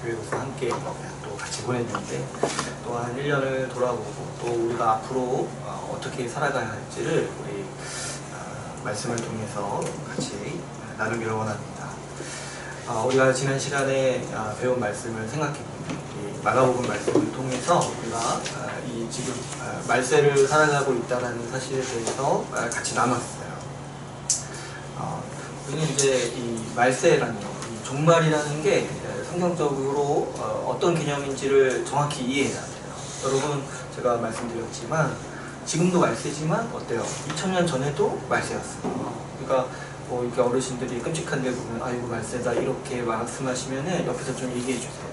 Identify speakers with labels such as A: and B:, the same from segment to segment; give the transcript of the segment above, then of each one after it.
A: 교회로서 함께 또 같이 보냈는데 또 한 1년을 돌아보고 또 우리가 앞으로 어떻게 살아가야 할지를 우리 말씀을 통해서 같이 나누기를 원합니다. 우리가 지난 시간에 배운 말씀을 생각해보면 이 마가복음 말씀을 통해서 우리가 이 지금 말세를 살아가고 있다는 사실에 대해서 같이 나눴어요. 우리는 이제 이 말세라는 이 종말이라는 게 성경적으로 어떤 개념인지를 정확히 이해해야 돼요. 여러분, 제가 말씀드렸지만 지금도 말세지만 어때요? 2000년 전에도 말세였어요. 그러니까 뭐 이렇게 어르신들이 끔찍한 데 보면 아이고 말세다 이렇게 말씀하시면은 옆에서 좀 얘기해 주세요.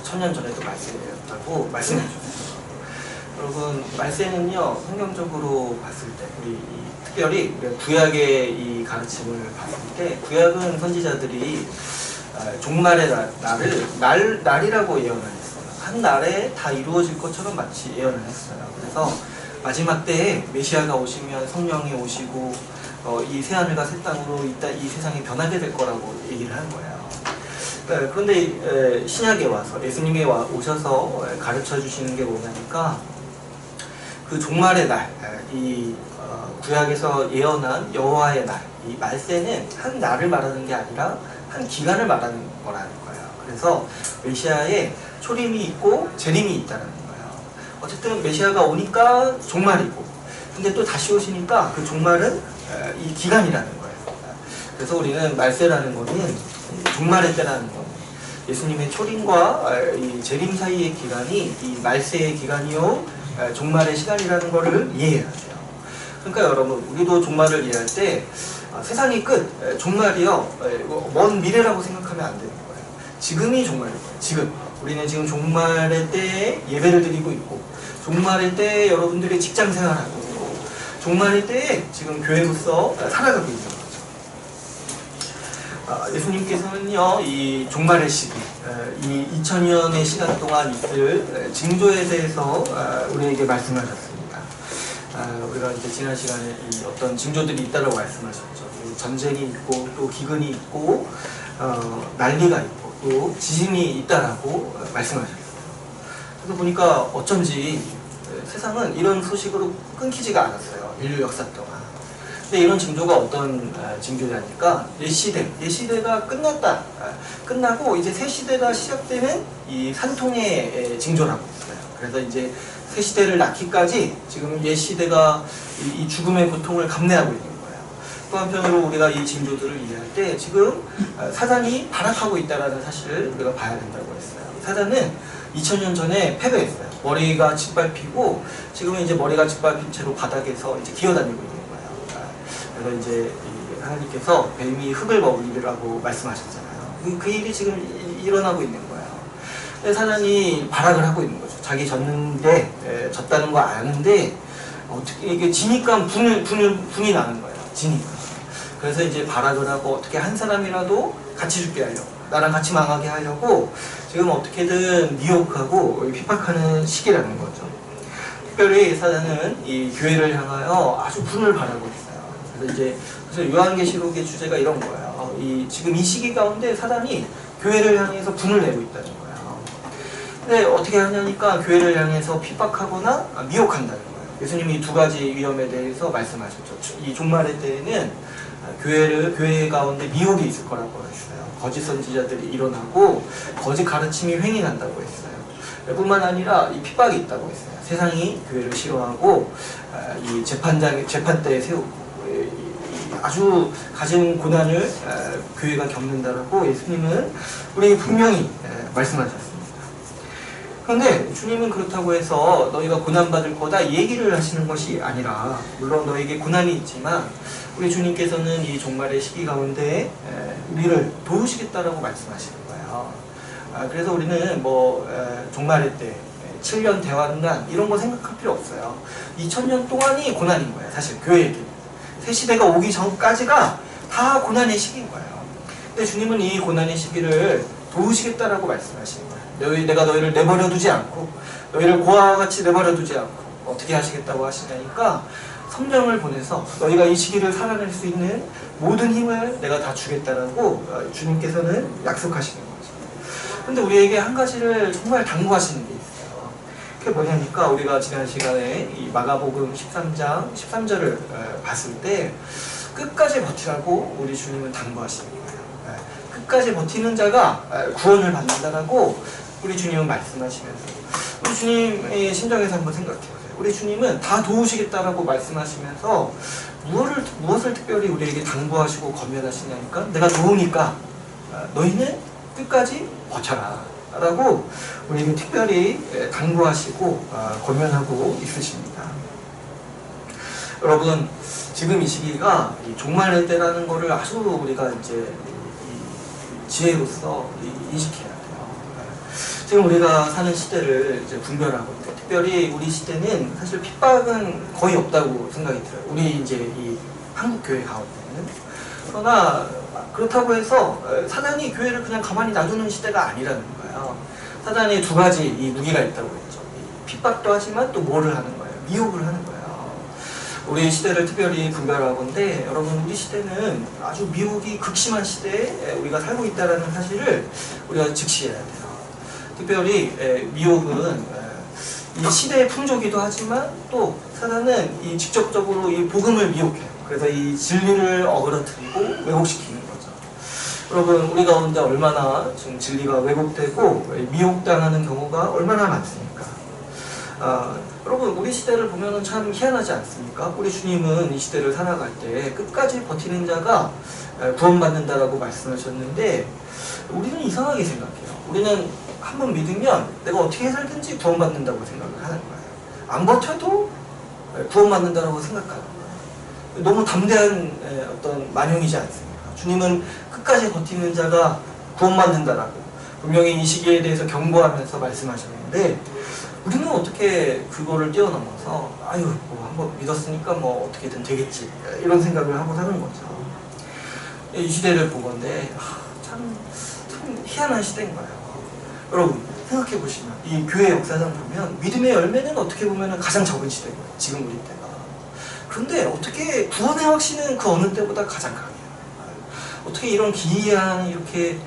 A: 1000년 전에도 말세였다고 말씀해 주세요. 여러분, 말세는요 성경적으로 봤을 때 우리 특별히 우리가 구약의 이 가르침을 봤을 때 구약은 선지자들이 종말의 날이라고 예언을 했어요. 한 날에 다 이루어질 것처럼 마치 예언을 했어요. 그래서 마지막 때에 메시아가 오시면 성령이 오시고 이 새하늘과 새 땅으로 이 세상이 변하게 될 거라고 얘기를 한 거예요. 그런데 신약에 와서 예수님이 오셔서 가르쳐 주시는 게 뭐냐니까 그 종말의 날, 이 구약에서 예언한 여호와의 날, 이 말세는 한 날을 말하는 게 아니라 한 기간을 말하는 거라는 거예요. 그래서 메시아에 초림이 있고 재림이 있다는 거예요. 어쨌든 메시아가 오니까 종말이고, 근데 또 다시 오시니까 그 종말은 이 기간이라는 거예요. 그래서 우리는 말세라는 거는 종말의 때라는 거, 예수님의 초림과 이 재림 사이의 기간이 이 말세의 기간이요 종말의 시간이라는 거를 이해해야 돼요. 그러니까 여러분, 우리도 종말을 이해할 때 세상이 끝, 종말이요 먼 미래라고 생각하면 안 되는 거예요. 지금이 종말인 거예요. 지금 우리는 지금 종말의 때에 예배를 드리고 있고, 종말의 때에 여러분들이 직장 생활하고 있고, 종말의 때에 지금 교회로서 살아가고 있는 거죠. 예수님께서는요 이 종말의 시기, 이 2000년의 시간 동안 있을 징조에 대해서 우리에게 말씀하셨습니다. 우리가 이제 지난 시간에 이 어떤 징조들이 있다고 말씀하셨죠. 전쟁이 있고 또 기근이 있고 난리가 있고 또 지진이 있다라고 말씀하셨어요. 그래서 보니까 어쩐지 세상은 이런 소식으로 끊기지가 않았어요. 인류 역사 동안. 근데 이런 징조가 어떤 징조냐니까 옛시대가 끝났다. 끝나고 이제 새 시대가 시작되는 이 산통의 징조라고 있어요. 그래서 이제 새 시대를 낳기까지 지금 옛 시대가 이 죽음의 고통을 감내하고 있는 거예요. 또 한편으로 우리가 이 징조들을 이해할 때 지금 사단이 발악하고 있다는 사실을 우리가 봐야 된다고 했어요. 사단은 2000년 전에 패배했어요. 머리가 짓밟히고 지금은 이제 머리가 짓밟힌 채로 바닥에서 이제 기어다니고 있는 거예요. 그래서 이제 하나님께서 뱀이 흙을 먹으리라고 말씀하셨잖아요. 그 일이 지금 일어나고 있는 거예요. 사단이 발악을 하고 있는 거죠. 자기 졌는데 졌다는 거 아는데 어떻게 이게 지니까 분이 나는 거예요. 지니까. 그래서 이제 발악을 하고 어떻게 한 사람이라도 같이 죽게 하려고, 나랑 같이 망하게 하려고 지금 어떻게든 미혹하고 핍박하는 시기라는 거죠. 특별히 사단은 이 교회를 향하여 아주 분을 발하고 있어요. 그래서 요한계시록의 주제가 이런 거예요. 지금 이 시기 가운데 사단이 교회를 향해서 분을 내고 있다는 거예요. 근데 어떻게 하냐니까 교회를 향해서 핍박하거나 미혹한다는 거예요. 예수님이 두 가지 위험에 대해서 말씀하셨죠. 이 종말의 때에는 교회 가운데 미혹이 있을 거라고 했어요. 거짓 선지자들이 일어나고 거짓 가르침이 횡행한다고 했어요. 뿐만 아니라 이 핍박이 있다고 했어요. 세상이 교회를 싫어하고 이 재판대에 세우고 아주 가진 고난을 교회가 겪는다라고 예수님은 우리에게 분명히 말씀하셨습니다. 그런데 주님은 그렇다고 해서 너희가 고난받을 거다 이 얘기를 하시는 것이 아니라, 물론 너에게 고난이 있지만 우리 주님께서는 이 종말의 시기 가운데 우리를 도우시겠다라고 말씀하시는 거예요. 그래서 우리는 종말의 때 7년 대환란 이런 거 생각할 필요 없어요. 2000년 동안이 고난인 거예요. 사실 교회에게 새 시대가 오기 전까지가 다 고난의 시기인 거예요. 근데 주님은 이 고난의 시기를 도우시겠다라고 말씀하시는 거예요. 내가 너희를 내버려 두지 않고, 너희를 고아와 같이 내버려 두지 않고 어떻게 하시겠다고 하시냐니까 성령을 보내서 너희가 이 시기를 살아낼 수 있는 모든 힘을 내가 다 주겠다라고 주님께서는 약속하시는 거죠. 근데 우리에게 한 가지를 정말 당부하시는 게 있어요. 그게 뭐냐니까 우리가 지난 시간에 이 마가복음 13장 13절을 봤을 때 끝까지 버티라고 우리 주님은 당부하시는 거예요. 끝까지 버티는 자가 구원을 받는다라고 우리 주님은 말씀하시면서 우리 주님의 심정에서 한번 생각해 보세요. 우리 주님은 다 도우시겠다라고 말씀하시면서 무엇을 특별히 우리에게 당부하시고 권면하시냐니까 내가 도우니까 너희는 끝까지 버텨라 라고 우리에게 특별히 당부하시고 권면하고 있으십니다. 여러분 지금 이 시기가 종말의 때라는 것을 아주 우리가 이제 지혜로서 인식해야 돼요. 지금 우리가 사는 시대를 이제 분별하고 있는데 특별히 우리 시대는 사실 핍박은 거의 없다고 생각이 들어요. 우리 이제 이 한국 교회 가운데는. 그러나 그렇다고 해서 사단이 교회를 그냥 가만히 놔두는 시대가 아니라는 거예요. 사단이 두 가지 이 무기가 있다고 했죠. 핍박도 하지만 또 뭐를 하는 거예요? 미혹을 하는 거예요. 우리 시대를 특별히 분별하건데 여러분 우리 시대는 아주 미혹이 극심한 시대에 우리가 살고 있다는 사실을 우리가 직시해야 돼요. 특별히 미혹은 이 시대의 풍조기도 하지만 또 사단은 이 직접적으로 이 복음을 미혹해요. 그래서 이 진리를 어그러뜨리고 왜곡시키는 거죠. 여러분 우리 가운데 얼마나 지금 진리가 왜곡되고 미혹당하는 경우가 얼마나 많습니까? 여러분 우리 시대를 보면은 참 희한하지 않습니까? 우리 주님은 이 시대를 살아갈 때 끝까지 버티는 자가 구원받는다라고 말씀하셨는데 우리는 이상하게 생각해요. 우리는 한번 믿으면 내가 어떻게 살든지 구원받는다고 생각을 하는 거예요. 안 버텨도 구원받는다라고 생각하는 거예요. 너무 담대한 어떤 만용이지 않습니까? 주님은 끝까지 버티는 자가 구원받는다라고 분명히 이 시기에 대해서 경고하면서 말씀하셨는데 우리는 어떻게 그거를 뛰어넘어서 아유 뭐 한번 믿었으니까 뭐 어떻게든 되겠지 이런 생각을 하고 사는 거죠. 이 시대를 보건데 참 희한한 시대인 거예요. 여러분 생각해 보시면 이 교회 역사상 보면 믿음의 열매는 어떻게 보면 가장 적은 시대인 거예요. 지금 우리 때가. 그런데 어떻게 구원의 확신은 그 어느 때보다 가장 강해요. 어떻게 이런 기이한 이렇게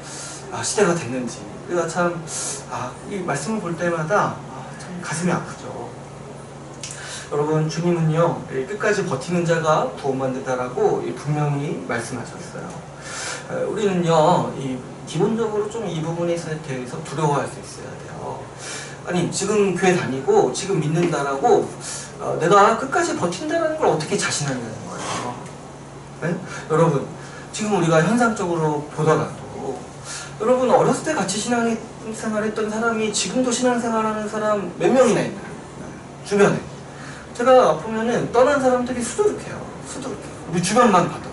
A: 시대가 됐는지 우리가 참 이 말씀을 볼 때마다 참 가슴이 아프죠. 여러분 주님은요 끝까지 버티는 자가 구원받는다라고 분명히 말씀하셨어요. 우리는요 기본적으로 좀 이 부분에 대해서 두려워할 수 있어야 돼요. 아니 지금 교회 다니고 지금 믿는다라고 내가 끝까지 버틴다는 걸 어떻게 자신하냐는 거예요. 네? 여러분 지금 우리가 현상적으로 보더라도 여러분 어렸을 때 같이 신앙생활했던 사람이 지금도 신앙생활하는 사람 몇 명이나 있나요? 주변에 제가 보면은 떠난 사람들이 수두룩해요. 우리 주변만 봐도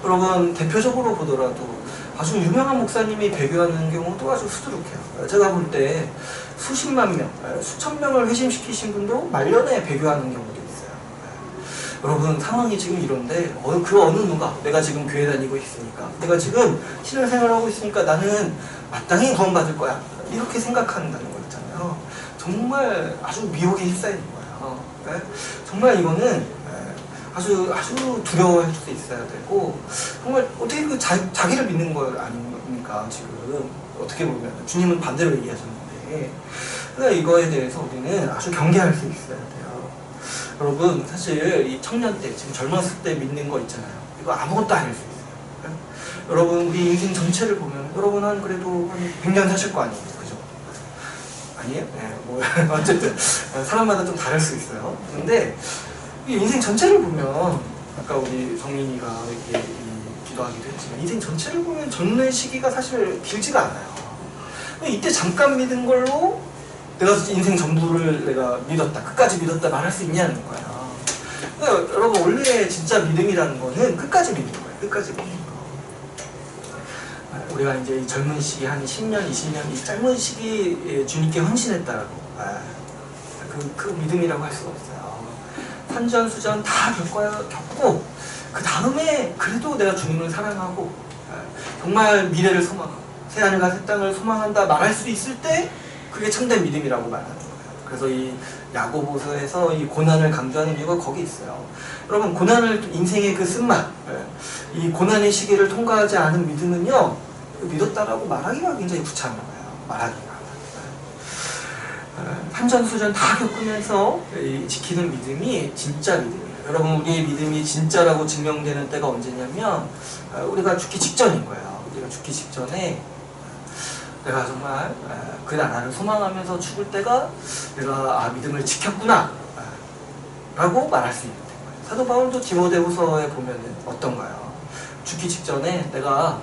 A: 여러분 대표적으로 보더라도 아주 유명한 목사님이 배교하는 경우도 아주 수두룩해요. 제가 볼 때 수십만 명, 수천 명을 회심시키신 분도 말년에 배교하는 경우도 있어요. 여러분 상황이 지금 이런데 그 어느 누가 내가 지금 교회 다니고 있으니까 내가 지금 신앙생활하고 있으니까 나는 마땅히 구원받을 거야 이렇게 생각한다는 거 있잖아요. 정말 아주 미혹에 휩싸이는 거예요. 네? 정말 이거는 아주 두려워할 수 있어야 되고 정말 어떻게 그 자기를 믿는 거 아닙니까? 지금 어떻게 보면 주님은 반대로 얘기하셨는데 그러니까 이거에 대해서 우리는 아주 경계할 수 있어야 돼요. 여러분 사실 이 청년 때 지금 젊었을 때 믿는 거 있잖아요. 이거 아무것도 아닐 수 있어요. 여러분 우리 인생 전체를 보면 여러분 한 그래도 한 100년 사실 거 아니에요, 그죠? 아니에요? 네, 뭐 어쨌든 사람마다 좀 다를 수 있어요. 근데 인생 전체를 보면 아까 우리 정민이가 이렇게 기도하기도 했지만 인생 전체를 보면 젊는 시기가 사실 길지가 않아요. 이때 잠깐 믿은 걸로 내가 인생 전부를 내가 믿었다, 끝까지 믿었다 말할 수 있냐는 거야. 그러니까 여러분 원래 진짜 믿음이라는 거는 끝까지 믿는 거예요. 끝까지 믿는 거. 우리가 이제 이 젊은 시기 한 10년, 20년 이 짧은 시기 주님께 헌신했다라고 그 믿음이라고 할 수가 없어요. 산전수전 다 겪고 그 다음에 그래도 내가 주님을 사랑하고 정말 미래를 소망하고 새하늘과 새 땅을 소망한다 말할 수 있을 때 그게 참된 믿음이라고 말하는 거예요. 그래서 이 야고보서에서 이 고난을 강조하는 이유가 거기 있어요. 여러분 고난을 인생의 그 쓴맛 이 고난의 시기를 통과하지 않은 믿음은요 믿었다라고 말하기가 굉장히 구차한 거예요. 말하기가. 산전수전 다 겪으면서 지키는 믿음이 진짜 믿음이에요. 여러분, 우리의 믿음이 진짜라고 증명되는 때가 언제냐면 우리가 죽기 직전인 거예요. 우리가 죽기 직전에 내가 정말 그 나라를 소망하면서 죽을 때가 내가 믿음을 지켰구나 라고 말할 수 있는 거예요. 사도 바울도 디모데후서에 보면은 어떤가요? 죽기 직전에 내가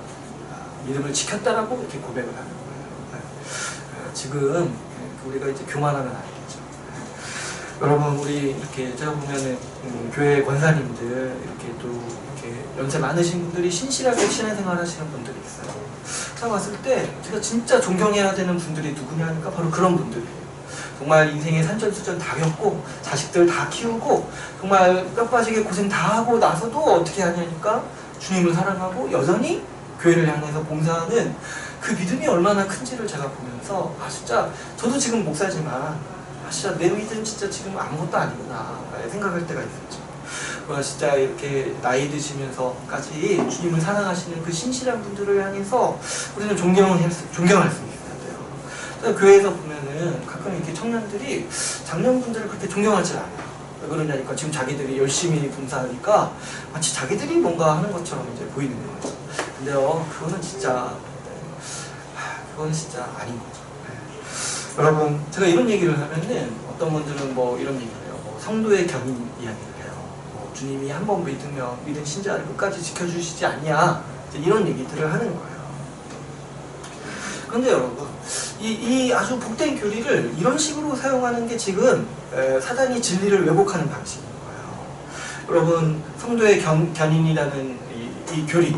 A: 믿음을 지켰다라고 이렇게 고백을 하는 거예요. 지금 우리가 이제 교만하면 안 되죠. 여러분, 우리 이렇게 제가 보면은 교회 권사님들 이렇게 또 이렇게 연세 많으신 분들이 신실하게 신앙생활 하시는 분들이 있어요. 제가 봤을 때 제가 진짜 존경해야 되는 분들이 누구냐 하니까 바로 그런 분들이에요. 정말 인생의 산전수전 다 겪고 자식들 다 키우고 정말 뼈 빠지게 고생 다 하고 나서도 어떻게 하냐니까 주님을 사랑하고 여전히 교회를 향해서 봉사하는 그 믿음이 얼마나 큰지를 제가 보면서 진짜 저도 지금 목사지만 진짜 내 믿음 진짜 지금 아무것도 아니구나 생각할 때가 있었죠. 진짜 이렇게 나이 드시면서까지 주님을 사랑하시는 그 신실한 분들을 향해서 우리는 존경할 수 있어야 돼요. 교회에서 보면은 가끔 이렇게 청년들이 장년분들을 그렇게 존경하지 않아요. 왜 그러냐니까 지금 자기들이 열심히 봉사하니까 마치 자기들이 뭔가 하는 것처럼 이제 보이는 거죠. 근데요, 그거는 진짜 아닌 거죠. 여러분, 제가 이런 얘기를 하면은 어떤 분들은 뭐 이런 얘기를 해요. 성도의 견인 이야기를 해요. 주님이 한번 믿으면 믿은 신자를 끝까지 지켜주시지 않냐, 이런 얘기들을 하는 거예요. 그런데 여러분, 이 아주 복된 교리를 이런 식으로 사용하는 게 지금 사단이 진리를 왜곡하는 방식인 거예요. 여러분, 성도의 견인이라는 이 교리,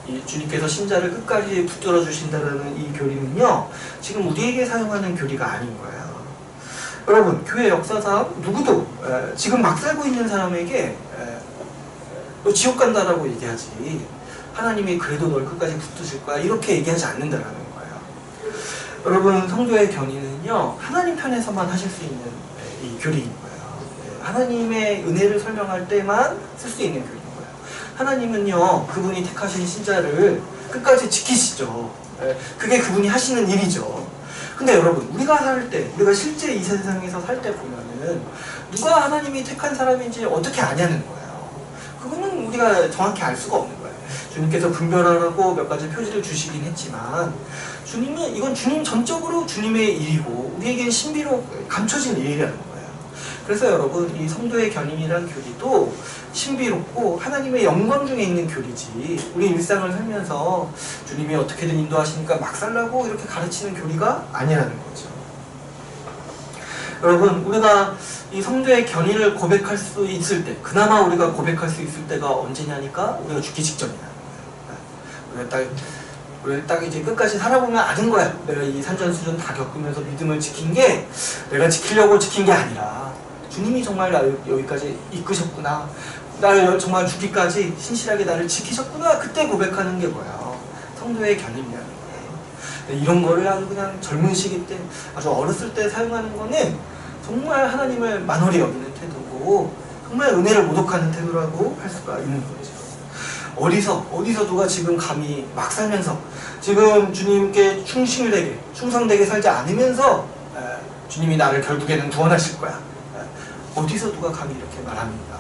A: 이 주님께서 신자를 끝까지 붙들어 주신다는 이 교리는요, 지금 우리에게 사용하는 교리가 아닌 거예요. 여러분, 교회 역사상 누구도 지금 막 살고 있는 사람에게 너 지옥 간다라고 얘기하지, 하나님이 그래도 널 끝까지 붙드실 거야 이렇게 얘기하지 않는다라는 거예요. 여러분, 성도의 견인은요, 하나님 편에서만 하실 수 있는 이 교리인 거예요. 하나님의 은혜를 설명할 때만 쓸 수 있는 교리. 하나님은요, 그분이 택하신 신자를 끝까지 지키시죠. 그게 그분이 하시는 일이죠. 근데 여러분, 우리가 실제 이 세상에서 살 때 보면은 누가 하나님이 택한 사람인지 어떻게 아냐는 거예요. 그거는 우리가 정확히 알 수가 없는 거예요. 주님께서 분별하라고 몇 가지 표지를 주시긴 했지만 주님은 이건 주님 전적으로 주님의 일이고 우리에게는 신비로 감춰진 일이라는 거예요. 그래서 여러분, 이 성도의 견인이란 교리도 신비롭고 하나님의 영광 중에 있는 교리지, 우리 일상을 살면서 주님이 어떻게든 인도하시니까 막 살라고 이렇게 가르치는 교리가 아니라는 거죠. 여러분, 우리가 이 성도의 견인을 고백할 수 있을 때, 그나마 우리가 고백할 수 있을 때가 언제냐니까 우리가 죽기 직전이라는 거예요. 우리가 딱 이제 끝까지 살아보면 아는 거야. 내가 이 산전수전 다 겪으면서 믿음을 지킨 게 내가 지키려고 지킨 게 아니라 주님이 정말 나를 여기까지 이끄셨구나, 나를 정말 죽기까지 신실하게 나를 지키셨구나, 그때 고백하는 게 뭐야? 성도의 견인이라는 거예요. 이런 거를 아주 그냥 젊은 시기 때, 아주 어렸을 때 사용하는 거는 정말 하나님을 만홀히 여기는 태도고 정말 은혜를 모독하는 태도라고 할 수가 있는 거죠. 어디서 누가 지금 감히 막 살면서 지금 주님께 충성되게 살지 않으면서 주님이 나를 결국에는 구원하실 거야, 어디서 누가 감히 이렇게 말합니까?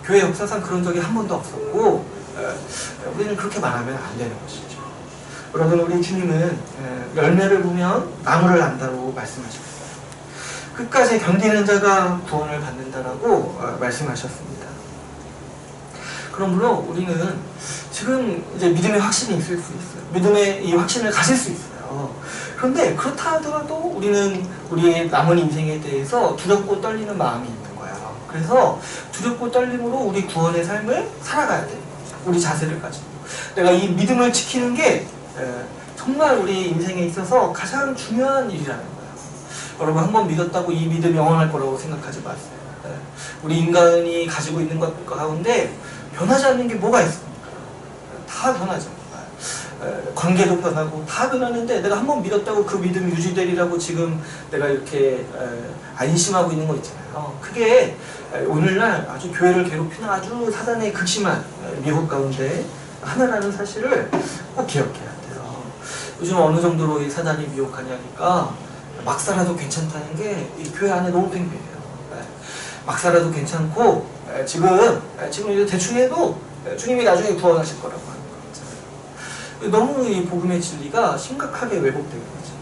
A: 교회 역사상 그런 적이 한 번도 없었고 우리는 그렇게 말하면 안 되는 것이죠. 여러분, 우리 주님은 열매를 보면 나무를 안다고 말씀하셨어요. 끝까지 견디는 자가 구원을 받는다라고 말씀하셨습니다. 그러므로 우리는 지금 이제 믿음의 확신이 있을 수 있어요. 믿음의 이 확신을 가질 수 있어요. 그런데 그렇다 하더라도 우리는 우리의 남은 인생에 대해서 두렵고 떨리는 마음이 있는 거예요. 그래서 두렵고 떨림으로 우리 구원의 삶을 살아가야 돼요. 우리 자세를 가지고. 내가 이 믿음을 지키는 게 정말 우리 인생에 있어서 가장 중요한 일이라는 거예요. 여러분, 한 번 믿었다고 이 믿음이 영원할 거라고 생각하지 마세요. 우리 인간이 가지고 있는 것 가운데 변하지 않는 게 뭐가 있습니까? 다 변하죠. 관계도 변하고 다 변하는데 내가 한 번 믿었다고 그 믿음이 유지되리라고 지금 내가 이렇게 안심하고 있는 거 있잖아요. 그게 오늘날 아주 교회를 괴롭히는 아주 사단의 극심한 미혹 가운데 하나라는 사실을 꼭 기억해야 돼요. 요즘 어느 정도로 이 사단이 미혹하냐니까 막 살아도 괜찮다는 게 이 교회 안에 너무 팽배해요. 막 살아도 괜찮고 지금 이제 대충 해도 주님이 나중에 구원하실 거라고 하는 거잖아요. 너무 이 복음의 진리가 심각하게 왜곡된 거죠.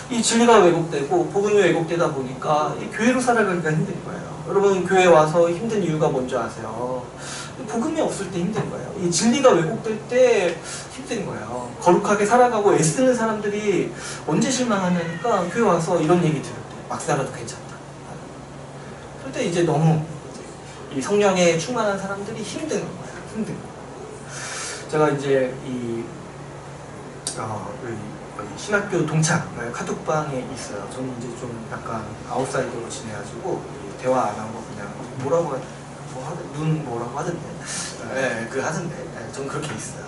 A: 이 진리가 왜곡되고 복음이 왜곡되다 보니까 이 교회로 살아가기가 힘든 거예요. 여러분 교회 와서 힘든 이유가 뭔지 아세요? 복음이 없을 때 힘든 거예요. 이 진리가 왜곡될 때 힘든 거예요. 거룩하게 살아가고 애쓰는 사람들이 언제 실망하냐니까 교회 와서 이런 얘기 들을 때 막 살아도 괜찮다. 그럴 때 이제 너무 이 성령에 충만한 사람들이 힘든 거예요. 힘든 거예요. 제가 이제 신학교 동창 카톡방에 있어요. 저는 이제 좀 약간 아웃사이더로 지내가지고 대화 안 하고 그냥 뭐라고 하던데, 하던데, 전 그렇게 있어요.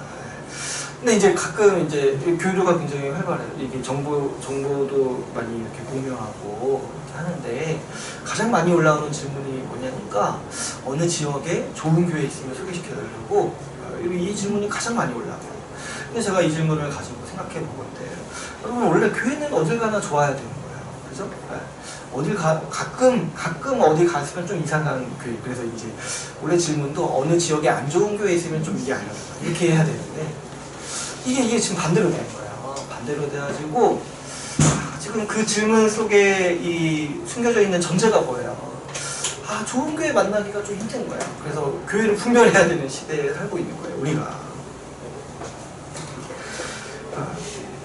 A: 근데 이제 가끔 이제 교류가 굉장히 활발해요. 이게 정보도 많이 이렇게 공유하고 하는데 가장 많이 올라오는 질문이 뭐냐니까 어느 지역에 좋은 교회 있으면 소개시켜달라고 이 질문이 가장 많이 올라와요. 근데 제가 이 질문을 가지고 생각해 보건데 여러분 원래 교회는 어딜 가나 좋아야 되는 거예요. 그죠? 가끔 어디 갔으면 좀 이상한 교회. 그래서 이제 원래 질문도 어느 지역에 안 좋은 교회 있으면 좀 이게 아니라 이렇게 해야 되는데 이게 지금 반대로 된 거예요. 반대로 돼가지고 지금 그 질문 속에 이 숨겨져 있는 전제가 뭐예요? 좋은 교회 만나기가 좀 힘든 거예요. 그래서 교회를 분별해야 되는 시대에 살고 있는 거예요. 우리가.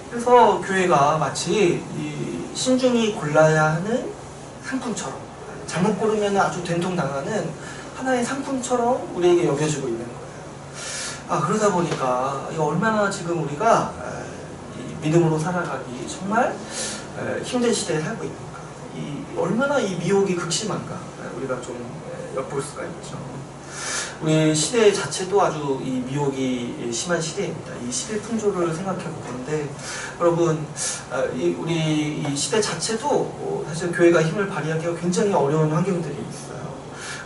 A: 그래서 교회가 마치 이 신중히 골라야 하는 상품처럼 잘못 고르면 아주 된통당하는 하나의 상품처럼 우리에게 여겨지고 있는 거예요. 그러다 보니까 얼마나 지금 우리가 믿음으로 살아가기 정말 힘든 시대에 살고 있는가. 얼마나 이 미혹이 극심한가 우리가 좀 엿볼 수가 있죠. 우리 시대 자체도 아주 이 미혹이 심한 시대입니다. 이 시대 풍조를 생각해 보건데 여러분 우리 이 시대 자체도 사실 교회가 힘을 발휘하기가 굉장히 어려운 환경들이 있어요.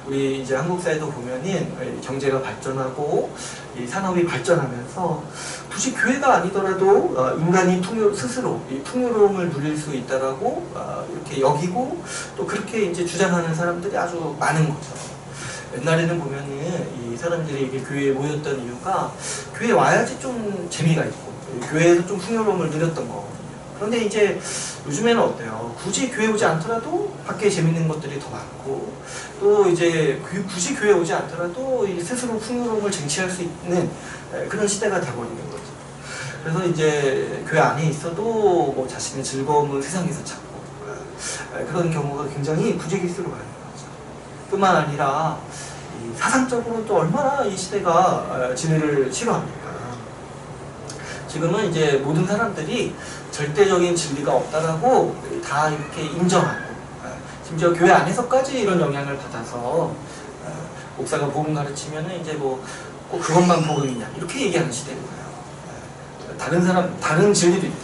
A: 우리 이제 한국 사회도 보면은 경제가 발전하고 이 산업이 발전하면서 굳이 교회가 아니더라도 인간이 스스로 이 풍요로움을 누릴 수 있다라고 이렇게 여기고 또 그렇게 이제 주장하는 사람들이 아주 많은 거죠. 옛날에는 보면은 이 사람들이 이게 교회에 모였던 이유가 교회에 와야지 좀 재미가 있고 교회에서 좀 풍요로움을 누렸던 거거든요. 그런데 이제 요즘에는 어때요? 굳이 교회 오지 않더라도 밖에 재밌는 것들이 더 많고 또 이제 굳이 교회 오지 않더라도 스스로 풍요로움을 쟁취할 수 있는 그런 시대가 돼버리는 거죠. 그래서 이제 교회 안에 있어도 뭐 자신의 즐거움을 세상에서 찾고 그런 경우가 굉장히 부지기수로 많은 거죠. 뿐만 아니라 사상적으로 또 얼마나 이 시대가 진리를 싫어합니까? 지금은 이제 모든 사람들이 절대적인 진리가 없다라고 다 이렇게 인정하고 심지어 교회 안에서까지 이런 영향을 받아서 목사가 복음 가르치면은 이제 뭐 꼭 그것만 복음이냐 이렇게 얘기하는 시대인 거예요. 다른 진리도 있다.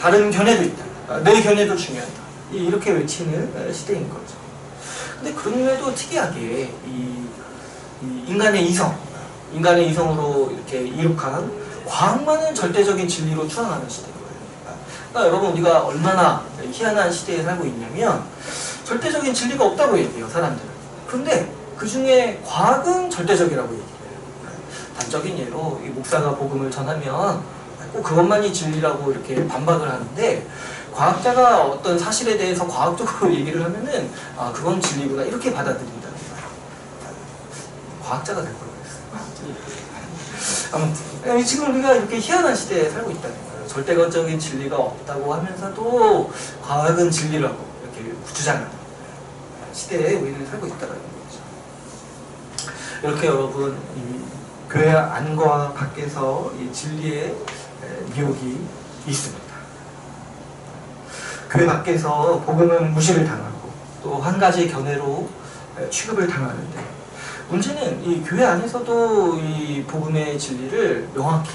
A: 다른 견해도 있다. 내 견해도 중요하다. 이렇게 외치는 시대인 거죠. 근데 그럼에도 특이하게 이 인간의 이성으로 이렇게 이룩한 과학만은 절대적인 진리로 추앙하는 시대인 거예요. 그러니까 여러분 우리가 얼마나 희한한 시대에 살고 있냐면 절대적인 진리가 없다고 얘기해요, 사람들은. 그런데 그 중에 과학은 절대적이라고 얘기해요. 단적인 예로 이 목사가 복음을 전하면 꼭 그것만이 진리라고 이렇게 반박을 하는데 과학자가 어떤 사실에 대해서 과학적으로 얘기를 하면은 그건 진리구나 이렇게 받아들인다는 거예요. 과학자가 될 걸 그랬어요. 아무튼 지금 우리가 이렇게 희한한 시대에 살고 있다는 거예요. 절대적인 진리가 없다고 하면서도 과학은 진리라고 이렇게 주장하는 시대에 우리는 살고 있다는 거죠. 이렇게 여러분 교회 안과 밖에서 이 진리의 미혹이 있습니다. 교회 밖에서 복음은 무시를 당하고 또 한 가지 견해로 취급을 당하는데 문제는 이 교회 안에서도 이 복음의 진리를 명확히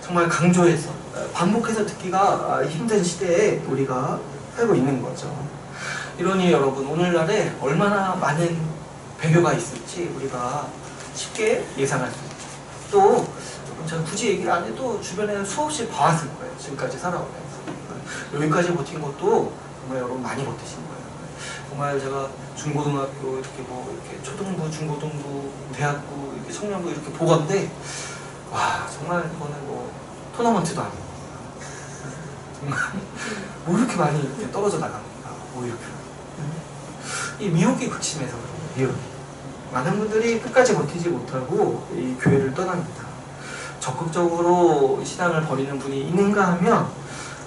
A: 정말 강조해서 반복해서 듣기가 힘든 시대에 우리가 살고 있는 거죠. 이러니 여러분 오늘날에 얼마나 많은 배교가 있을지 우리가 쉽게 예상할 수 있죠. 또 제가 굳이 얘기를 안 해도 주변에 수없이 봐왔을 거예요. 지금까지 살아오면서. 여기까지 버틴 것도 정말 여러분 많이 버티신 거예요. 정말 제가 중고등학교 이렇게 이렇게 초등부, 중고등부, 대학부, 이렇게 청년부 이렇게 보건데 와 정말 이거는 토너먼트도 아니고 정말 이렇게 많이 이렇게 떨어져 나갑니다. 이렇게 이 미혹이 극심해서 그래요. 미혹. 많은 분들이 끝까지 버티지 못하고 이 교회를 떠납니다. 적극적으로 신앙을 버리는 분이 있는가 하면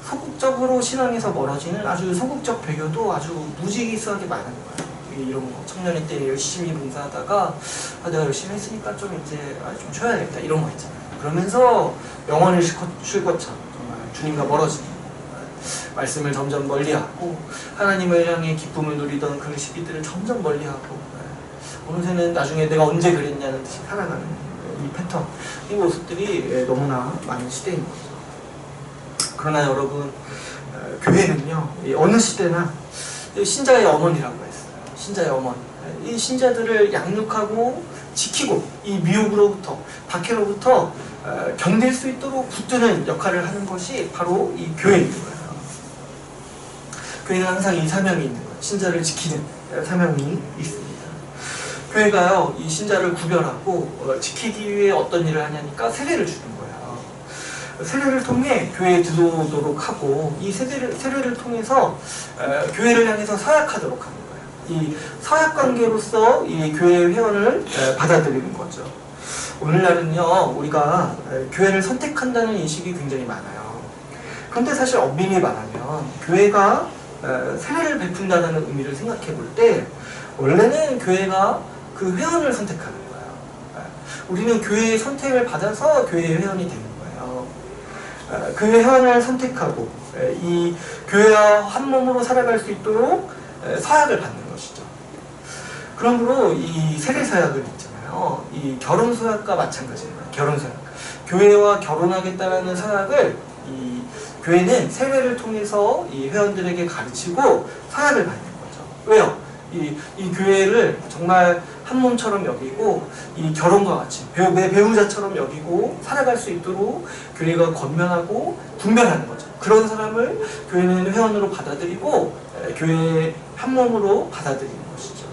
A: 소극적으로 신앙에서 멀어지는 아주 소극적 배교도 아주 무지기수하게 많은 거예요. 이런 거 청년의 때 열심히 봉사하다가 내가 열심히 했으니까 좀 이제 좀 쉬어야겠다 이런 거 있잖아요. 그러면서 영혼을 쉴 것처럼 정말 주님과 멀어지는 말씀을 점점 멀리하고 하나님을 향해 기쁨을 누리던 그 시기들을 점점 멀리하고 어느새는 나중에 내가 언제 그랬냐는 듯이 살아가는 이 패턴, 이 모습들이 너무나 많은 시대인 거죠. 그러나 여러분, 교회는요 어느 시대나 신자의 어머니라고 했어요. 신자의 어머니. 이 신자들을 양육하고 지키고 이 미혹으로부터, 박해로부터 견딜 수 있도록 붙드는 역할을 하는 것이 바로 이 교회인 거예요. 교회는 항상 이 사명이 있는 거예요. 신자를 지키는 사명이 있습니다. 교회가요 이 신자를 구별하고 지키기 위해 어떤 일을 하냐니까 세례를 주는 거예요. 세례를 통해 교회에 들어오도록 하고 이 세례를 통해서 교회를 향해서 서약하도록 하는 거예요. 이 서약 관계로서 이 교회의 회원을 받아들이는 거죠. 오늘날은요 우리가 교회를 선택한다는 인식이 굉장히 많아요. 그런데 사실 엄밀히 말하면 교회가 세례를 베푼다는 의미를 생각해 볼 때 원래는 교회가 그 회원을 선택하는 거예요. 우리는 교회의 선택을 받아서 교회의 회원이 되는 거예요. 그 회원을 선택하고 이 교회와 한 몸으로 살아갈 수 있도록 서약을 받는 것이죠. 그러므로 이 세례 서약은 있잖아요. 이 결혼 서약과 마찬가지입니다. 결혼 서약. 교회와 결혼하겠다라는 서약을 이 교회는 세례를 통해서 이 회원들에게 가르치고 서약을 받는 거죠. 왜요? 이 교회를 정말 한 몸처럼 여기고 이 결혼과 같이 내 배우자처럼 여기고 살아갈 수 있도록 교회가 권면하고 분별하는 거죠. 그런 사람을 교회는 회원으로 받아들이고 교회의 한 몸으로 받아들이는 것이죠.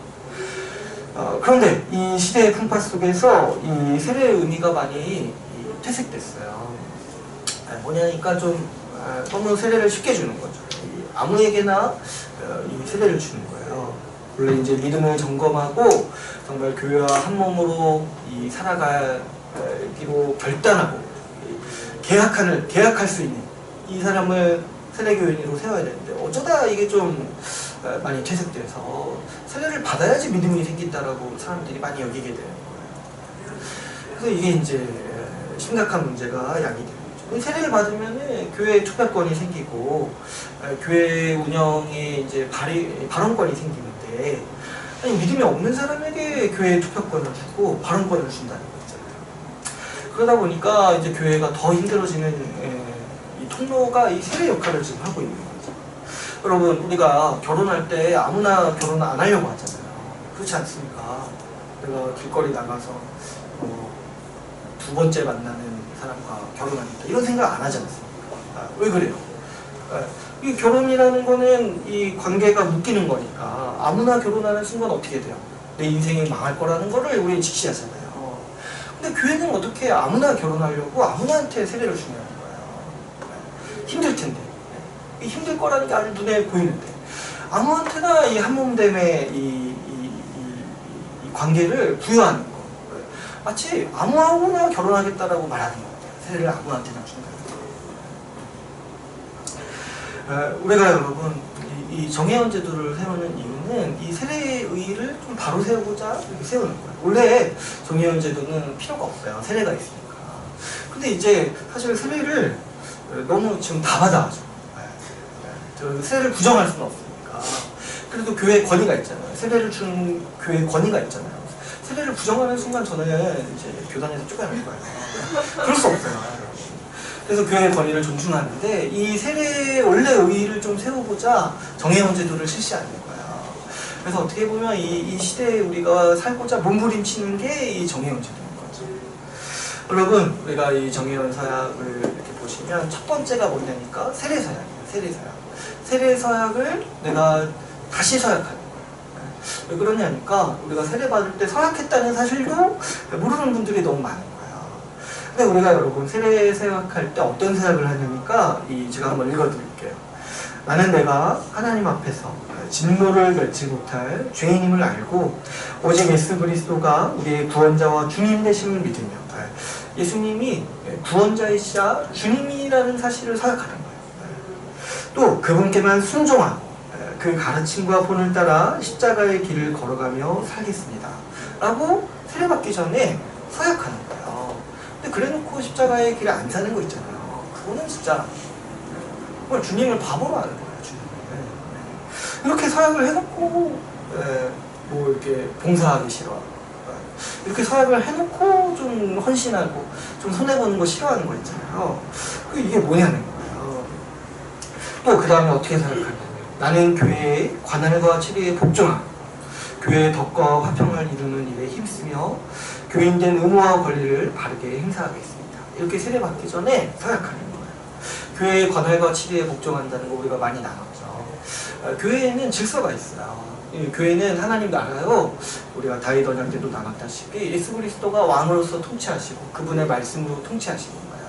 A: 그런데 이 시대의 풍파 속에서 이 세례의 의미가 많이 퇴색됐어요. 뭐냐니까 좀 너무 세례를 쉽게 주는 거죠. 아무에게나 이 세례를 주는 거예요. 원래 이제 믿음을 점검하고 정말 교회와 한 몸으로 이 살아가기로 결단하고 계약할 수 있는 이 사람을 세례교인으로 세워야 되는데 어쩌다 이게 좀 많이 퇴색돼서 세례를 받아야지 믿음이 생긴다라고 사람들이 많이 여기게 되는 거예요. 그래서 이게 이제 심각한 문제가 야기돼요. 세례를 받으면 교회 투표권이 생기고 교회 운영에 이제 발언권이 생기는데 아니, 믿음이 없는 사람에게 교회 투표권을 주고 발언권을 준다는 거 있잖아요. 그러다 보니까 이제 교회가 더 힘들어지는 이 통로가 이 세례 역할을 지금 하고 있는 거죠. 여러분 우리가 결혼할 때 아무나 결혼 안 하려고 하잖아요. 그렇지 않습니까? 내가 길거리 나가서 두 번째 만나는 사람과 결혼하겠다 이런 생각 안 하지 않습니까? 왜 그래요? 이 결혼이라는 거는 이 관계가 묶이는 거니까 아무나 결혼하는 순간 어떻게 돼요? 내 인생이 망할 거라는 거를 우리는 직시하잖아요. 근데 교회는 어떻게 아무나 결혼하려고 아무나한테 세례를 주냐는 거예요. 힘들 텐데. 힘들 거라는 게 아주 눈에 보이는데 아무한테나 이 한몸됨의 이 관계를 부여하는 거. 마치 아무하고나 결혼하겠다라고 말하는 것 같아요. 세례를 아무한테나 준다. 우리가 여러분 이 정예원 제도를 세우는 이유는 이 세례의 의의를 좀 바로 세우고자 이렇게 세우는 거예요. 원래 정예원 제도는 필요가 없어요. 세례가 있으니까. 근데 이제 사실 세례를 너무 지금 다 받아가지고 세례를 부정할 수는 없으니까. 그래도 교회에 권위가 있잖아요. 세례를 준 교회에 권위가 있잖아요. 세례를 부정하는 순간 저는 이제 교단에서 쫓겨날 거예요. 그럴 수 없어요. 그래서 교회의 권위를 존중하는데 이 세례의 원래 의의를 좀 세우고자 정예원 제도를 실시하는 거예요. 그래서 어떻게 보면 이 시대에 우리가 살고자 몸부림치는 게 이 정예원 제도인 거죠. 여러분, 우리가 이 정혜원 서약을 이렇게 보시면 첫 번째가 뭐냐니까 세례서약이에요. 세례서약. 세례서약을 내가 다시 서약하는 거예요. 왜 그러냐니까 우리가 세례받을 때 서약했다는 사실도 모르는 분들이 너무 많은 거예요. 근데 우리가 여러분 세례서약할 때 어떤 서약을 하냐니까 제가 한번 읽어드릴게요. 나는 내가 하나님 앞에서 진노를 면치 못할 죄인임을 알고 오직 예수 그리스도가 우리의 구원자와 주님 되심을 믿으며 예수님이 구원자이시자 주님이라는 사실을 서약하는 거예요. 또 그분께만 순종하고 그 가르침과 본을 따라 십자가의 길을 걸어가며 살겠습니다 라고 세례받기 전에 서약하는 거예요. 근데 그래놓고 십자가의 길을 안 사는 거 있잖아요. 그거는 진짜 정말 주님을 바보로 하는 거예요. 주님을. 이렇게 서약을 해놓고 뭐 이렇게 봉사하기 싫어. 이렇게 서약을 해놓고 좀 헌신하고 좀 손해보는 거 싫어하는 거 있잖아요. 이게 뭐냐는 거예요. 또 그 다음에 어떻게 생각하냐면 나는 교회의 관할과 치리에 복종하고 교회의 덕과 화평을 이루는 일에 힘쓰며 교인된 의무와 권리를 바르게 행사하겠습니다. 이렇게 세례받기 전에 서약하는 거예요. 교회의 관할과 치리에 복종한다는 거 우리가 많이 나눴죠. 교회에는 질서가 있어요. 교회는 하나님 나라요. 우리가 다윗 언약 때도 나눴다시피 예수 그리스도가 왕으로서 통치하시고 그분의 말씀으로 통치하시는 거예요.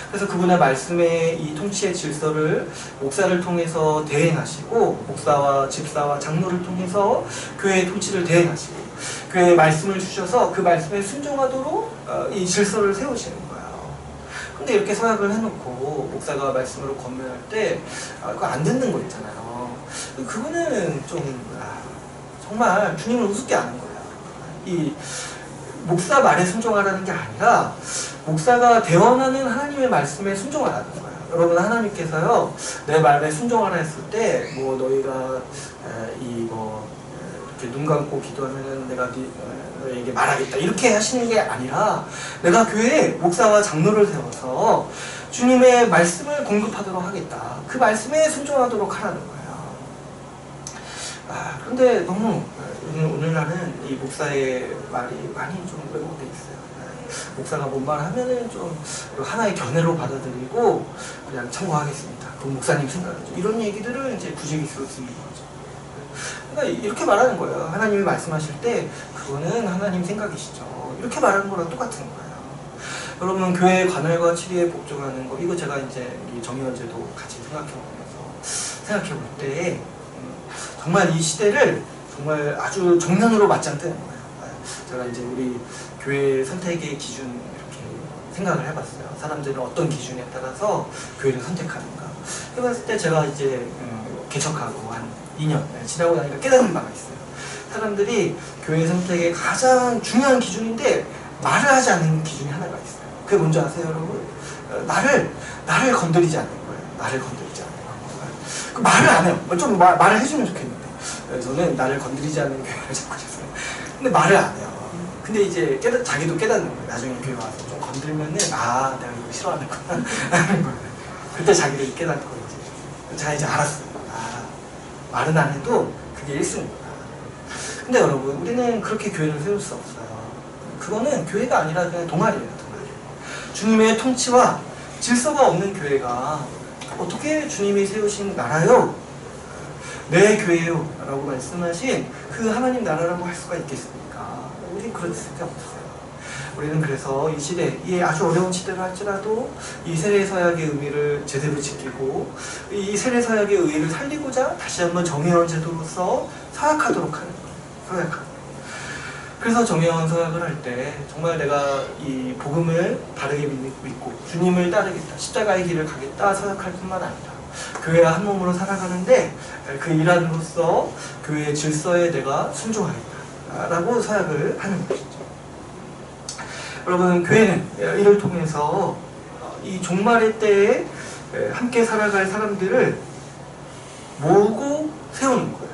A: 그래서 그분의 말씀의 이 통치의 질서를 목사를 통해서 대행하시고 목사와 집사와 장로를 통해서 교회의 통치를 대행하시고 교회의 말씀을 주셔서 그 말씀에 순종하도록 이 질서를 세우시는 거예요. 근데 이렇게 서약을 해놓고 목사가 말씀으로 권면할 때 그거 안 듣는 거 있잖아요. 그거는 좀 정말 주님을 우습게 하는 거예요. 이 목사 말에 순종하라는 게 아니라 목사가 대언하는 하나님의 말씀에 순종하라는 거예요. 여러분 하나님께서요 내 말에 순종하라 했을 때 뭐 너희가 이렇게 눈 감고 기도하면은 내가 너희에게 말하겠다 이렇게 하시는 게 아니라 내가 교회에 목사와 장로를 세워서 주님의 말씀을 공급하도록 하겠다. 그 말씀에 순종하도록 하라는 거예요. 그런데 너무 오늘날은 이 목사의 말이 많이 좀 왜곡돼 있어요. 목사가 뭔 말 하면은 좀 하나의 견해로 받아들이고 그냥 참고하겠습니다. 그 목사님 생각이죠. 이런 얘기들을 이제 구직일수로 쓰는 거죠. 그러니까 이렇게 말하는 거예요. 하나님이 말씀하실 때 그거는 하나님 생각이시죠. 이렇게 말하는 거랑 똑같은 거예요. 여러분 교회의 관할과 치리에 복종하는 거 이거 제가 이제 이 정의원제도 같이 생각해 볼 때 정말 이 시대를 정말 아주 정면으로 맞짱 뜨는 거예요. 제가 이제 우리 교회 선택의 기준 이렇게 생각을 해봤어요. 사람들은 어떤 기준에 따라서 교회를 선택하는가 해봤을 때 제가 이제 개척하고 한 2년 지나고 나니까 깨닫는 바가 있어요. 사람들이 교회 선택의 가장 중요한 기준인데 말을 하지 않는 기준이 하나가 있어요. 그게 뭔지 아세요 여러분? 나를 건드리지 않는 거예요. 나를 건드리지 않는 거예요. 그 말을 안 해요. 좀 말을 해주면 좋겠는데 저는 나를 건드리지 않는 교회를 잡고 싶어요. 근데 말을 안 해요. 근데 이제 자기도 깨닫는 거예요. 나중에 교회 와서 좀 건들면은 내가 이거 싫어하는구나 하는 거예요. 그때 자기를 깨닫고 제가 이제 알았어요. 말은 안 해도 그게 1순위구나. 근데 여러분 우리는 그렇게 교회를 세울 수 없어요. 그거는 교회가 아니라 그냥 동아리예요. 동아리. 주님의 통치와 질서가 없는 교회가 어떻게 주님이 세우신 나라요? 내 교회요 라고 말씀하신 그 하나님 나라라고 할 수가 있겠습니까? 우리 그럴 수밖에 없어요. 우리는 그래서 이 시대, 이 아주 어려운 시대를 할지라도 이 세례서약의 의미를 제대로 지키고 이 세례서약의 의의를 살리고자 다시 한번 정혜원 제도로서 서약하도록 하는 거예요. 서약하는 거예요. 그래서 정혜원 서약을 할 때 정말 내가 이 복음을 바르게 믿고 주님을 따르겠다, 십자가의 길을 가겠다 서약할 뿐만 아니라 교회와 한 몸으로 살아가는데 그 일환으로서 교회의 질서에 내가 순종하겠다 라고 서약을 하는 것이죠. 여러분 교회는 이를 통해서 이 종말의 때에 함께 살아갈 사람들을 모으고 세우는 거예요.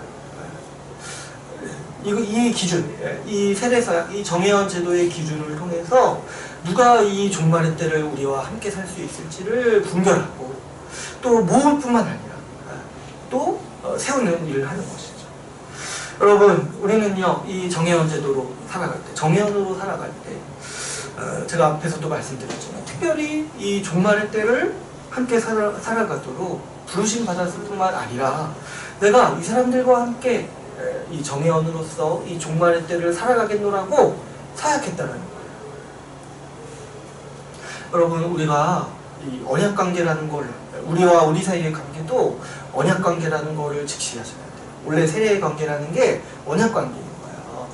A: 이 기준, 이 세례서약, 이 정혜원 제도의 기준을 통해서 누가 이 종말의 때를 우리와 함께 살 수 있을지를 분별하고 또 모을 뿐만 아니라 또 세우는 일을 하는 것이죠. 여러분 우리는요 이 정혜원 제도로 살아갈 때, 정혜원으로 살아갈 때 제가 앞에서도 말씀드렸지만 특별히 이 종말의 때를 함께 살아가도록 부르심 받았을 뿐만 아니라 내가 이 사람들과 함께 이 정예원으로서 이 종말의 때를 살아가겠노라고 사약했다는 거예요. 여러분, 우리가 이 언약관계라는 걸, 우리와 우리 사이의 관계도 언약관계라는 거를 직시하셔야 돼요. 원래 세례의 관계라는 게 언약관계인 거예요.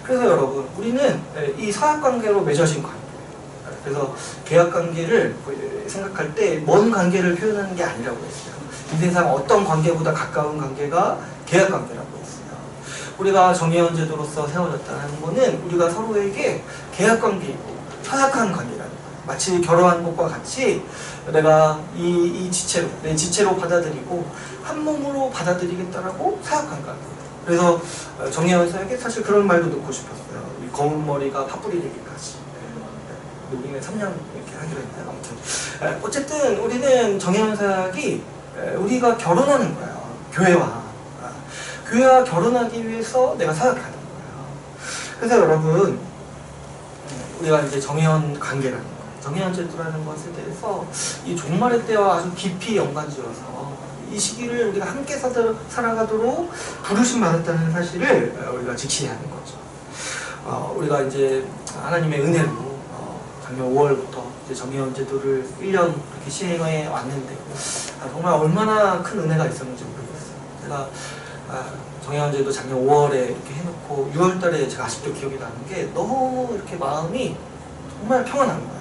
A: 그래서 여러분, 우리는 이 사약관계로 맺어진 관계예요. 그래서 계약관계를 생각할 때 먼 관계를 표현하는 게 아니라고 했어요. 이 세상 어떤 관계보다 가까운 관계가 계약관계라고 했어요. 우리가 정예원 제도로서 세워졌다는 것은 우리가 서로에게 계약관계이고 사약한 관계라는 거예요. 마치 결혼한 것과 같이 내가 이 지체로, 내 지체로 받아들이고 한 몸으로 받아들이겠다라고 사약한 관계예요. 그래서 정예원 사역에 사실 그런 말도 넣고 싶었어요. 이 검은 머리가 팥뿌리 되기까지. 우리는 3년 이렇게 하기로 했나요? 아무튼 어쨌든 우리는 정예원 사역이 우리가 결혼하는 거예요. 교회와 결혼하기 위해서 내가 사역하는 거예요. 그래서 여러분, 우리가 이제 정예원 관계라는 거, 정예원 제도라는 것에 대해서 이 종말의 때와 아주 깊이 연관지어서 이 시기를 우리가 함께 살아가도록 부르심 받았다는 사실을 우리가 직시해야 하는 거죠. 우리가 이제 하나님의 은혜로 작년 5월부터 이제 정예원 제도를 1년 이렇게 시행해 왔는데 정말 얼마나 큰 은혜가 있었는지 모르겠어요. 제가 정예원 제도 작년 5월에 이렇게 해놓고 6월 달에 제가 아직도 기억이 나는 게 너무 이렇게 마음이 정말 평안한 거예요.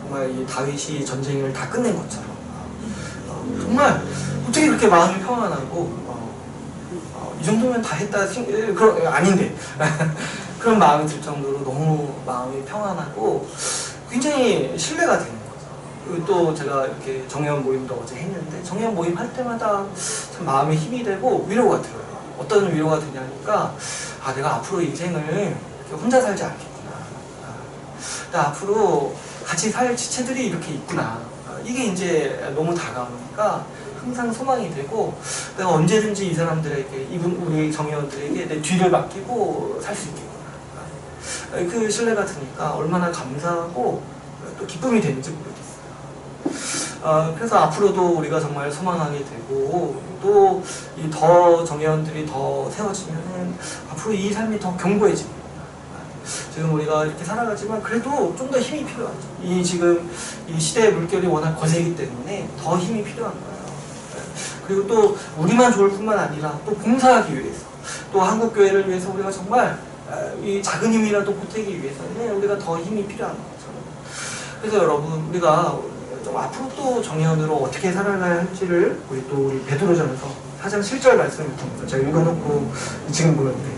A: 정말 이 다윗이 전쟁을 다 끝낸 것처럼 정말 어떻게 그렇게 마음이 평안하고 이 정도면 다 했다 아닌데 그런 마음이 들 정도로 너무 마음이 평안하고 굉장히 신뢰가 되는 거죠. 또 제가 이렇게 정예원 모임도 어제 했는데 정예원 모임 할 때마다 참 마음에 힘이 되고 위로가 들어요. 어떤 위로가 되냐니까 내가 앞으로 인생을 혼자 살지 않겠구나. 앞으로 같이 살 지체들이 이렇게 있구나. 이게 이제 너무 다가오니까 항상 소망이 되고 내가 언제든지 이 사람들에게 우리 정예원들에게 내 뒤를 맡기고 살 수 있겠구나. 그 신뢰가 드니까 얼마나 감사하고 또 기쁨이 되는지 모르겠어요. 그래서 앞으로도 우리가 정말 소망하게 되고 또 이 더 정예원들이 더 세워지면은 앞으로 이 삶이 더 견고해집니다. 지금 우리가 이렇게 살아가지만 그래도 좀 더 힘이 필요하죠. 지금 이 시대의 물결이 워낙 거세기 때문에 더 힘이 필요한 거예요. 그리고 또 우리만 좋을 뿐만 아니라 또 봉사하기 위해서 또 한국교회를 위해서 우리가 정말 이 작은 힘이라도 보태기 위해서는 우리가 더 힘이 필요한 거죠. 그래서 여러분, 우리가 좀 앞으로 또 정예원으로 어떻게 살아가야 할지를 우리 베드로전서 4장 7절 말씀을 통해서 제가 읽어놓고 지금 보는데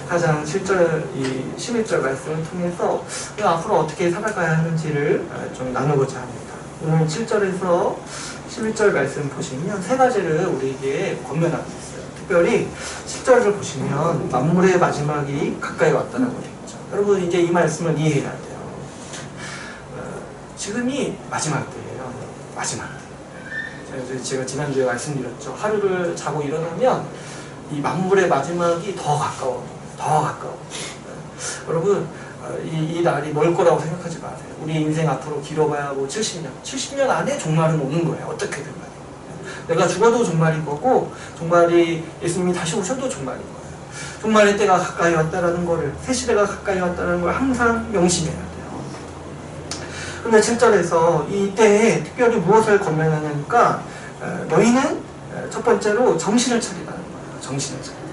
A: 4장 7절, 11절 말씀을 통해서 우리가 앞으로 어떻게 살아가야 하는지를 좀 나누고자 합니다. 오늘 7절에서 11절 말씀 보시면 세 가지를 우리에게 권면하고 있어요. 특별히 10절을 보시면 만물의 마지막이 가까이 왔다는 거 되겠죠. 여러분, 이제 이 말씀을 이해해야 돼요. 지금이 마지막 때예요. 마지막 때. 제가 지난주에 말씀드렸죠. 하루를 자고 일어나면 이 만물의 마지막이 더 가까워. 여러분, 이 날이 멀 거라고 생각하지 마세요. 우리 인생 앞으로 길어봐야 뭐 70년 안에 종말은 오는 거예요. 어떻게든 간에. 내가 죽어도 종말인 거고 종말이 예수님이 다시 오셔도 종말인 거예요. 종말의 때가 가까이 왔다라는 거를, 새 시대가 가까이 왔다는 걸 항상 명심해야 돼요. 그런데 7절에서 이 때에 특별히 무엇을 권면하냐니까 너희는 첫 번째로 정신을 차리라는 거예요. 정신을 차리라.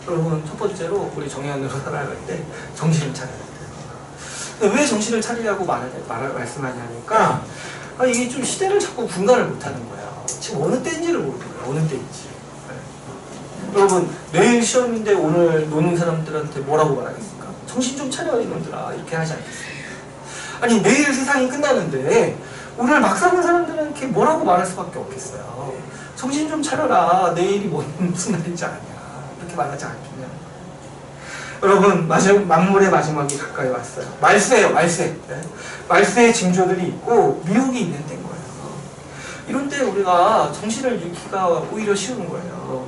A: 여러분, 첫 번째로 우리 정예원으로 살아갈 때 정신을 차려야 돼요. 왜 정신을 차리라고 말씀하냐니까 이게 좀 시대를 자꾸 분간을 못하는 거예요. 지금 어느 때인지를 모르겠어요. 어느 때인지. 여러분, 내일 시험인데 오늘 노는 사람들한테 뭐라고 말하겠습니까? 정신 좀 차려 이놈들아, 이렇게 하지 않겠습니까? 아니, 내일 세상이 끝나는데 오늘 막 사는 사람들한테 뭐라고 말할 수밖에 없겠어요. 정신 좀 차려라, 내일이 무슨 날인지 아냐, 이렇게 말하지 않겠냐. 여러분, 만물의 마지막이 가까이 왔어요. 말세예요, 말세. 말세의 징조들이 있고 미혹이 있는 때인 거예요. 이런 때 우리가 정신을 잃기가 오히려 쉬운 거예요.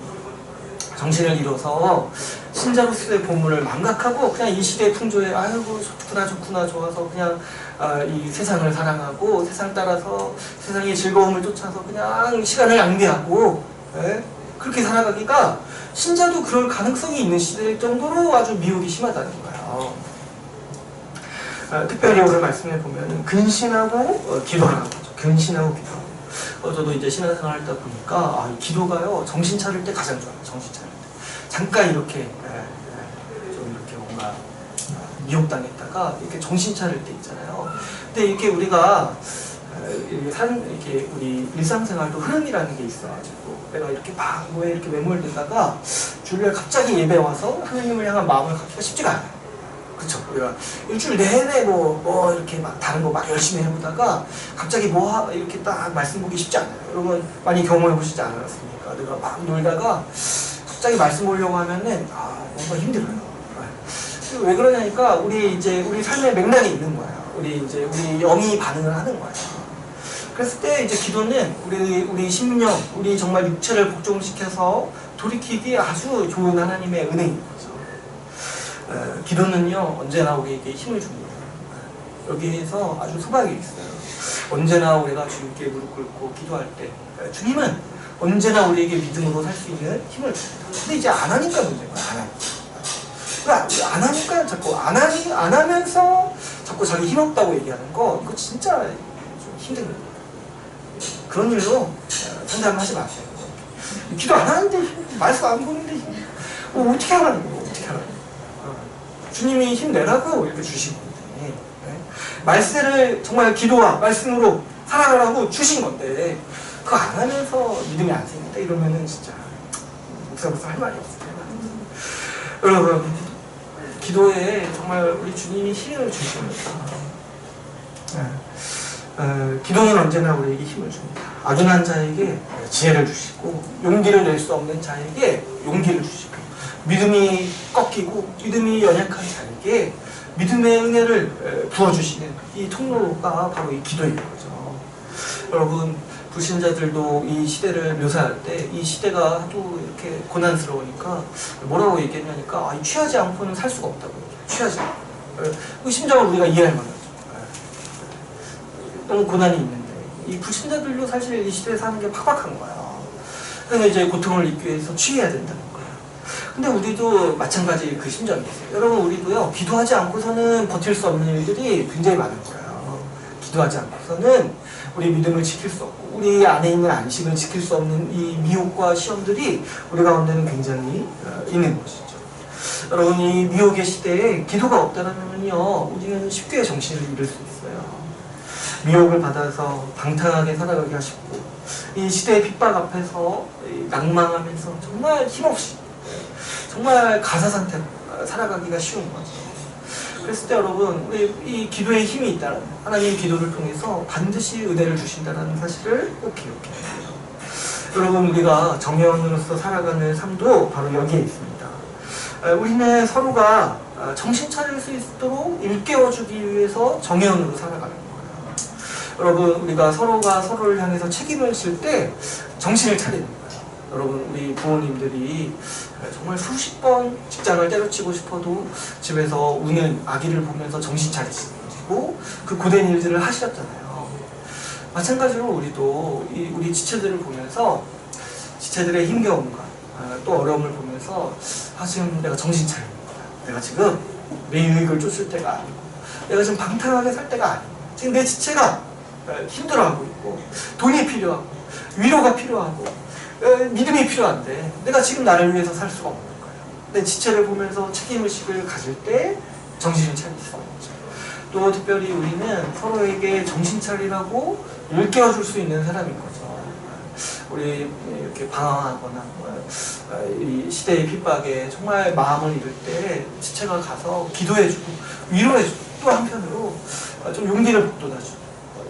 A: 정신을 잃어서 신자로서의 본분을 망각하고 그냥 이 시대의 풍조에 아이고 좋구나 좋아서 그냥 이 세상을 사랑하고 세상 따라서 세상의 즐거움을 쫓아서 그냥 시간을 낭비하고 그렇게 살아가기가 신자도 그럴 가능성이 있는 시대일 정도로 아주 미혹이 심하다는 거예요. 특별히 오늘 말씀해 보면 근신하고 기도하는 거죠. 근신하고 기도하고. 저도 이제 신앙생활 하다 보니까 기도가요 정신 차릴 때 가장 좋아요. 정신 차릴 때 잠깐 이렇게 좀 이렇게 뭔가 미혹당했다가 이렇게 정신 차릴 때 있잖아요. 근데 이렇게 우리가 이렇게 우리 일상생활도 흐름이라는 게 있어가지고 내가 이렇게 막 뭐에 이렇게 매몰되다가 주일날 갑자기 예배 와서 하나님을 향한 마음을 갖기가 쉽지가 않아요. 그쵸? 우리가 일주일 내내 뭐 이렇게 막 다른 거 막 열심히 해보다가 갑자기 이렇게 딱 말씀 보기 쉽지 않아요. 여러분 많이 경험해 보시지 않았습니까? 내가 막 놀다가 갑자기 말씀 보려고 하면은 뭔가 힘들어요. 왜 그러냐니까 우리 삶의 맥락이 있는 거예요. 우리 영이 반응을 하는 거예요. 그랬을 때 이제 기도는 우리 심령, 우리 정말 육체를 복종시켜서 돌이키기에 아주 좋은 하나님의 은혜인 거죠. 기도는요 언제나 우리에게 힘을 줍니다. 여기에서 아주 소박이 있어요. 언제나 우리가 주님께 무릎 꿇고 기도할 때 주님은 언제나 우리에게 믿음으로 살 수 있는 힘을 줍니다. 근데 이제 안 하니까 문제인 거야. 안 하니까 자꾸 안 하면서 자꾸 자기 힘없다고 얘기하는 거 이거 진짜 좀 힘든 거예요. 그런 일로 상담하지 마세요. 기도 안 하는데 말씀 안 보는데 어떻게 하라는 거예요? 어떻게 하라는 거예요? 주님이 힘내라고 이렇게 주신 건데 말씀을 정말 기도와 말씀으로 살아가라고 주신 건데 그거 안 하면서 믿음이 안 생긴다 이러면은 진짜 목사로서 할 말이 없어요. 여러분 기도에 정말 우리 주님이 힘을 주십니다. 기도는 언제나 우리에게 힘을 줍니다. 아둔한 자에게 지혜를 주시고 용기를 낼 수 없는 자에게 용기를 주시고 믿음이 꺾이고 믿음이 연약한 자에게 믿음의 은혜를 부어주시는 이 통로가 바로 이 기도인 거죠. 여러분 불신자들도 이 시대를 묘사할 때 이 시대가 하도 이렇게 고난스러우니까 뭐라고 얘기했냐니까 취하지 않고는 살 수가 없다고 얘기해요. 취하지 않고 그 심정을 우리가 이해할 만하죠. 너무 고난이 있는데 이 불신자들도 사실 이 시대에 사는 게 팍팍한 거야. 그래서 이제 고통을 잊기 위해서 취해야 된다는 거야. 근데 우리도 마찬가지 그 심정이 있어요. 여러분 우리도요 기도하지 않고서는 버틸 수 없는 일들이 굉장히 많은 거예요. 기도하지 않고서는 우리 믿음을 지킬 수 없고 우리 안에 있는 안식을 지킬 수 없는 이 미혹과 시험들이 우리 가운데는 굉장히 있는 것이죠. 여러분 이 미혹의 시대에 기도가 없다면요 우리는 쉽게 정신을 잃을 수 있어요. 미혹을 받아서 방탕하게 살아가기가 쉽고 이 시대의 핍박 앞에서 낭망하면서 정말 힘없이 정말 가사상태로 살아가기가 쉬운 거죠. 그랬을 때 여러분 우리 이 기도에 힘이 있다는 하나님의 기도를 통해서 반드시 은혜를 주신다는 사실을 꼭 기억해야 돼요. 여러분 우리가 정의원으로서 살아가는 삶도 바로 여기에 있습니다. 우리는 서로가 정신 차릴 수 있도록 일깨워주기 위해서 정의원으로 살아가는 거예요. 여러분 우리가 서로가 서로를 향해서 책임을 질 때 정신을 차리는 거예요. 여러분 우리 부모님들이 정말 수십 번 직장을 때려치고 싶어도 집에서 우는 아기를 보면서 정신 차리시고 그 고된 일들을 하셨잖아요. 마찬가지로 우리도 우리 지체들을 보면서 지체들의 힘겨움과 또 어려움을 보면서 지금 내가 정신 차리는 거야. 내가 지금 내 유익을 쫓을 때가 아니고 내가 지금 방탕하게 살 때가 아니고 지금 내 지체가 힘들어하고 있고 돈이 필요하고 위로가 필요하고 믿음이 필요한데 내가 지금 나를 위해서 살 수가 없는 거예요. 내 지체를 보면서 책임의식을 가질 때 정신을 차릴 수가 없죠. 또 특별히 우리는 서로에게 정신 차리라고 일깨워줄 수 있는 사람인 거죠. 우리 이렇게 방황하거나 이 시대의 핍박에 정말 마음을 잃을 때 지체가 가서 기도해주고 위로해주고 또 한편으로 좀 용기를 북돋아주고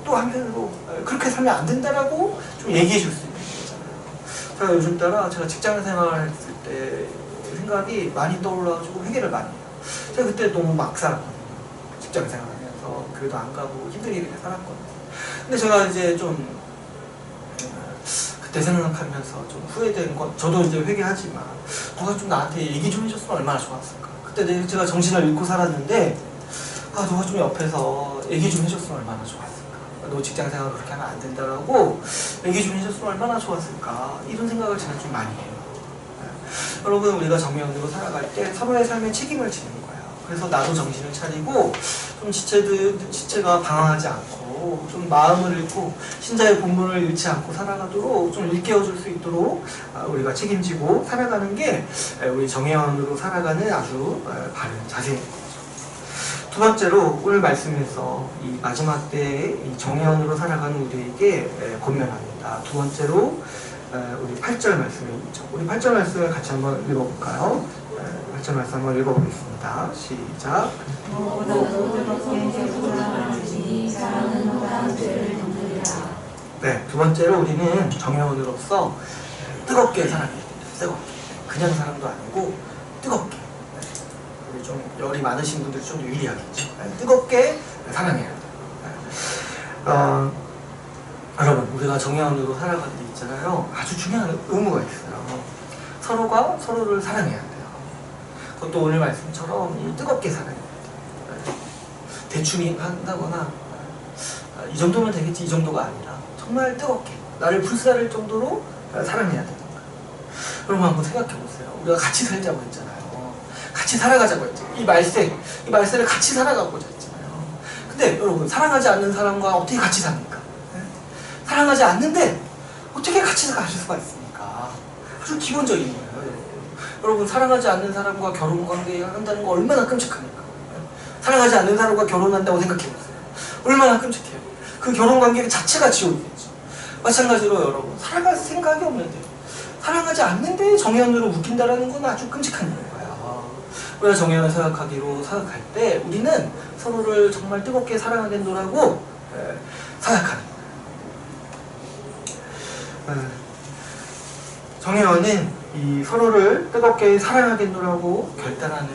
A: 또 한편으로 그렇게 살면 안 된다라고 좀 얘기해 줄 수 있는 거잖아요. 제가 요즘 따라 제가 직장 생활했을 때 생각이 많이 떠올라가지고 회개를 많이 해요. 제가 그때 너무 막 살았거든요. 직장 생활하면서 교회도 안 가고 힘들게 살았거든요. 근데 제가 이제 좀 그때 생각하면서 좀 후회된 건, 저도 이제 회개하지만 누가 좀 나한테 얘기 좀 해줬으면 얼마나 좋았을까. 그때 제가 정신을 잃고 살았는데 누가 좀 옆에서 얘기 좀 해줬으면 얼마나 좋았을까. 너 직장생활 그렇게 하면 안 된다라고 얘기 좀 해줬으면 얼마나 좋았을까. 이런 생각을 제가 좀 많이 해요. 여러분, 우리가 정의원으로 살아갈 때 서로의 삶에 책임을 지는 거예요. 그래서 나도 정신을 차리고 좀 지체가 방황하지 않고 좀 마음을 잃고 신자의 본분을 잃지 않고 살아가도록 좀 일깨워줄 수 있도록 우리가 책임지고 살아가는 게 우리 정의원으로 살아가는 아주 바른 자세인 거죠. 두 번째로 오늘 말씀에서 이 마지막 때에 이 정의원으로 살아가는 우리에게 권면합니다. 두 번째로 우리 8절 말씀이 있죠. 우리 8절 말씀을 같이 한번 읽어볼까요? 8절 말씀 한번 읽어보겠습니다. 시작. 네, 두 번째로 우리는 정의원으로서 뜨겁게 살아가야 됩니다. 뜨겁게. 그냥 사람도 아니고 뜨겁게. 우리 좀 열이 많으신 분들 좀 유리하겠죠. 뜨겁게 사랑해야 돼요. 여러분, 우리가 정의원으로 살아가는 데 있잖아요. 아주 중요한 의무가 있어요. 서로가 서로를 사랑해야 돼요. 그것도 오늘 말씀처럼 뜨겁게 사랑해야 돼요. 대충 한다거나 이 정도면 되겠지, 이 정도가 아니라 정말 뜨겁게 나를 불사를 정도로 사랑해야 되는 거예요. 여러분, 한번 생각해 보세요. 우리가 같이 살자고 했잖아요. 같이 살아가자고 했죠. 이 말세를 같이 살아가고자 했잖아요. 근데 여러분, 사랑하지 않는 사람과 어떻게 같이 삽니까? 사랑하지 않는데 어떻게 같이 가실 수가 있습니까? 아주 기본적인 거예요. 여러분, 사랑하지 않는 사람과 결혼관계 한다는 거 얼마나 끔찍합니까? 사랑하지 않는 사람과 결혼한다고 생각해보세요. 얼마나 끔찍해요. 그 결혼관계 자체가 지옥이겠죠. 마찬가지로 여러분, 살아갈 생각이 없는데 사랑하지 않는데 정의원으로 묶인다는 건 아주 끔찍한 거예요. 우리가 정의원을 생각할 때 우리는 서로를 정말 뜨겁게 사랑하겠노라고 생각하는 거예요. 정의원은 이 서로를 뜨겁게 사랑하겠노라고 결단하는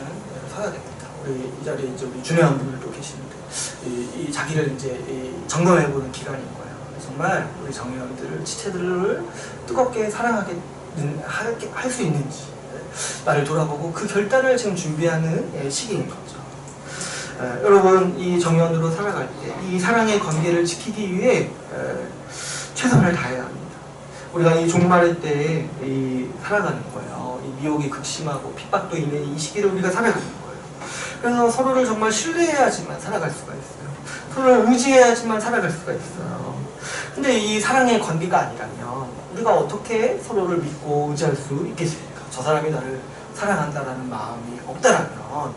A: 서야 됩니다. 우리 이 자리에 이제 우리 중요한 분들도 계시는데 이 자기를 이제 점검해보는 기간인 거예요. 정말 우리 정의원들을, 지체들을 뜨겁게 사랑하게 할 수 있는지 나를 돌아보고 그 결단을 지금 준비하는 시기인 거죠. 여러분, 이 정의원으로 살아갈 때 이 사랑의 관계를 지키기 위해 최선을 다해야 합니다. 우리가 이 종말의 때에 살아가는 거예요. 이 미혹이 극심하고 핍박도 있는 이 시기를 우리가 살아가는 거예요. 그래서 서로를 정말 신뢰해야지만 살아갈 수가 있어요. 서로를 의지해야지만 살아갈 수가 있어요. 근데 이 사랑의 관계가 아니라면 우리가 어떻게 서로를 믿고 의지할 수 있겠습니까? 저 사람이 나를 사랑한다라는 마음이 없다라면,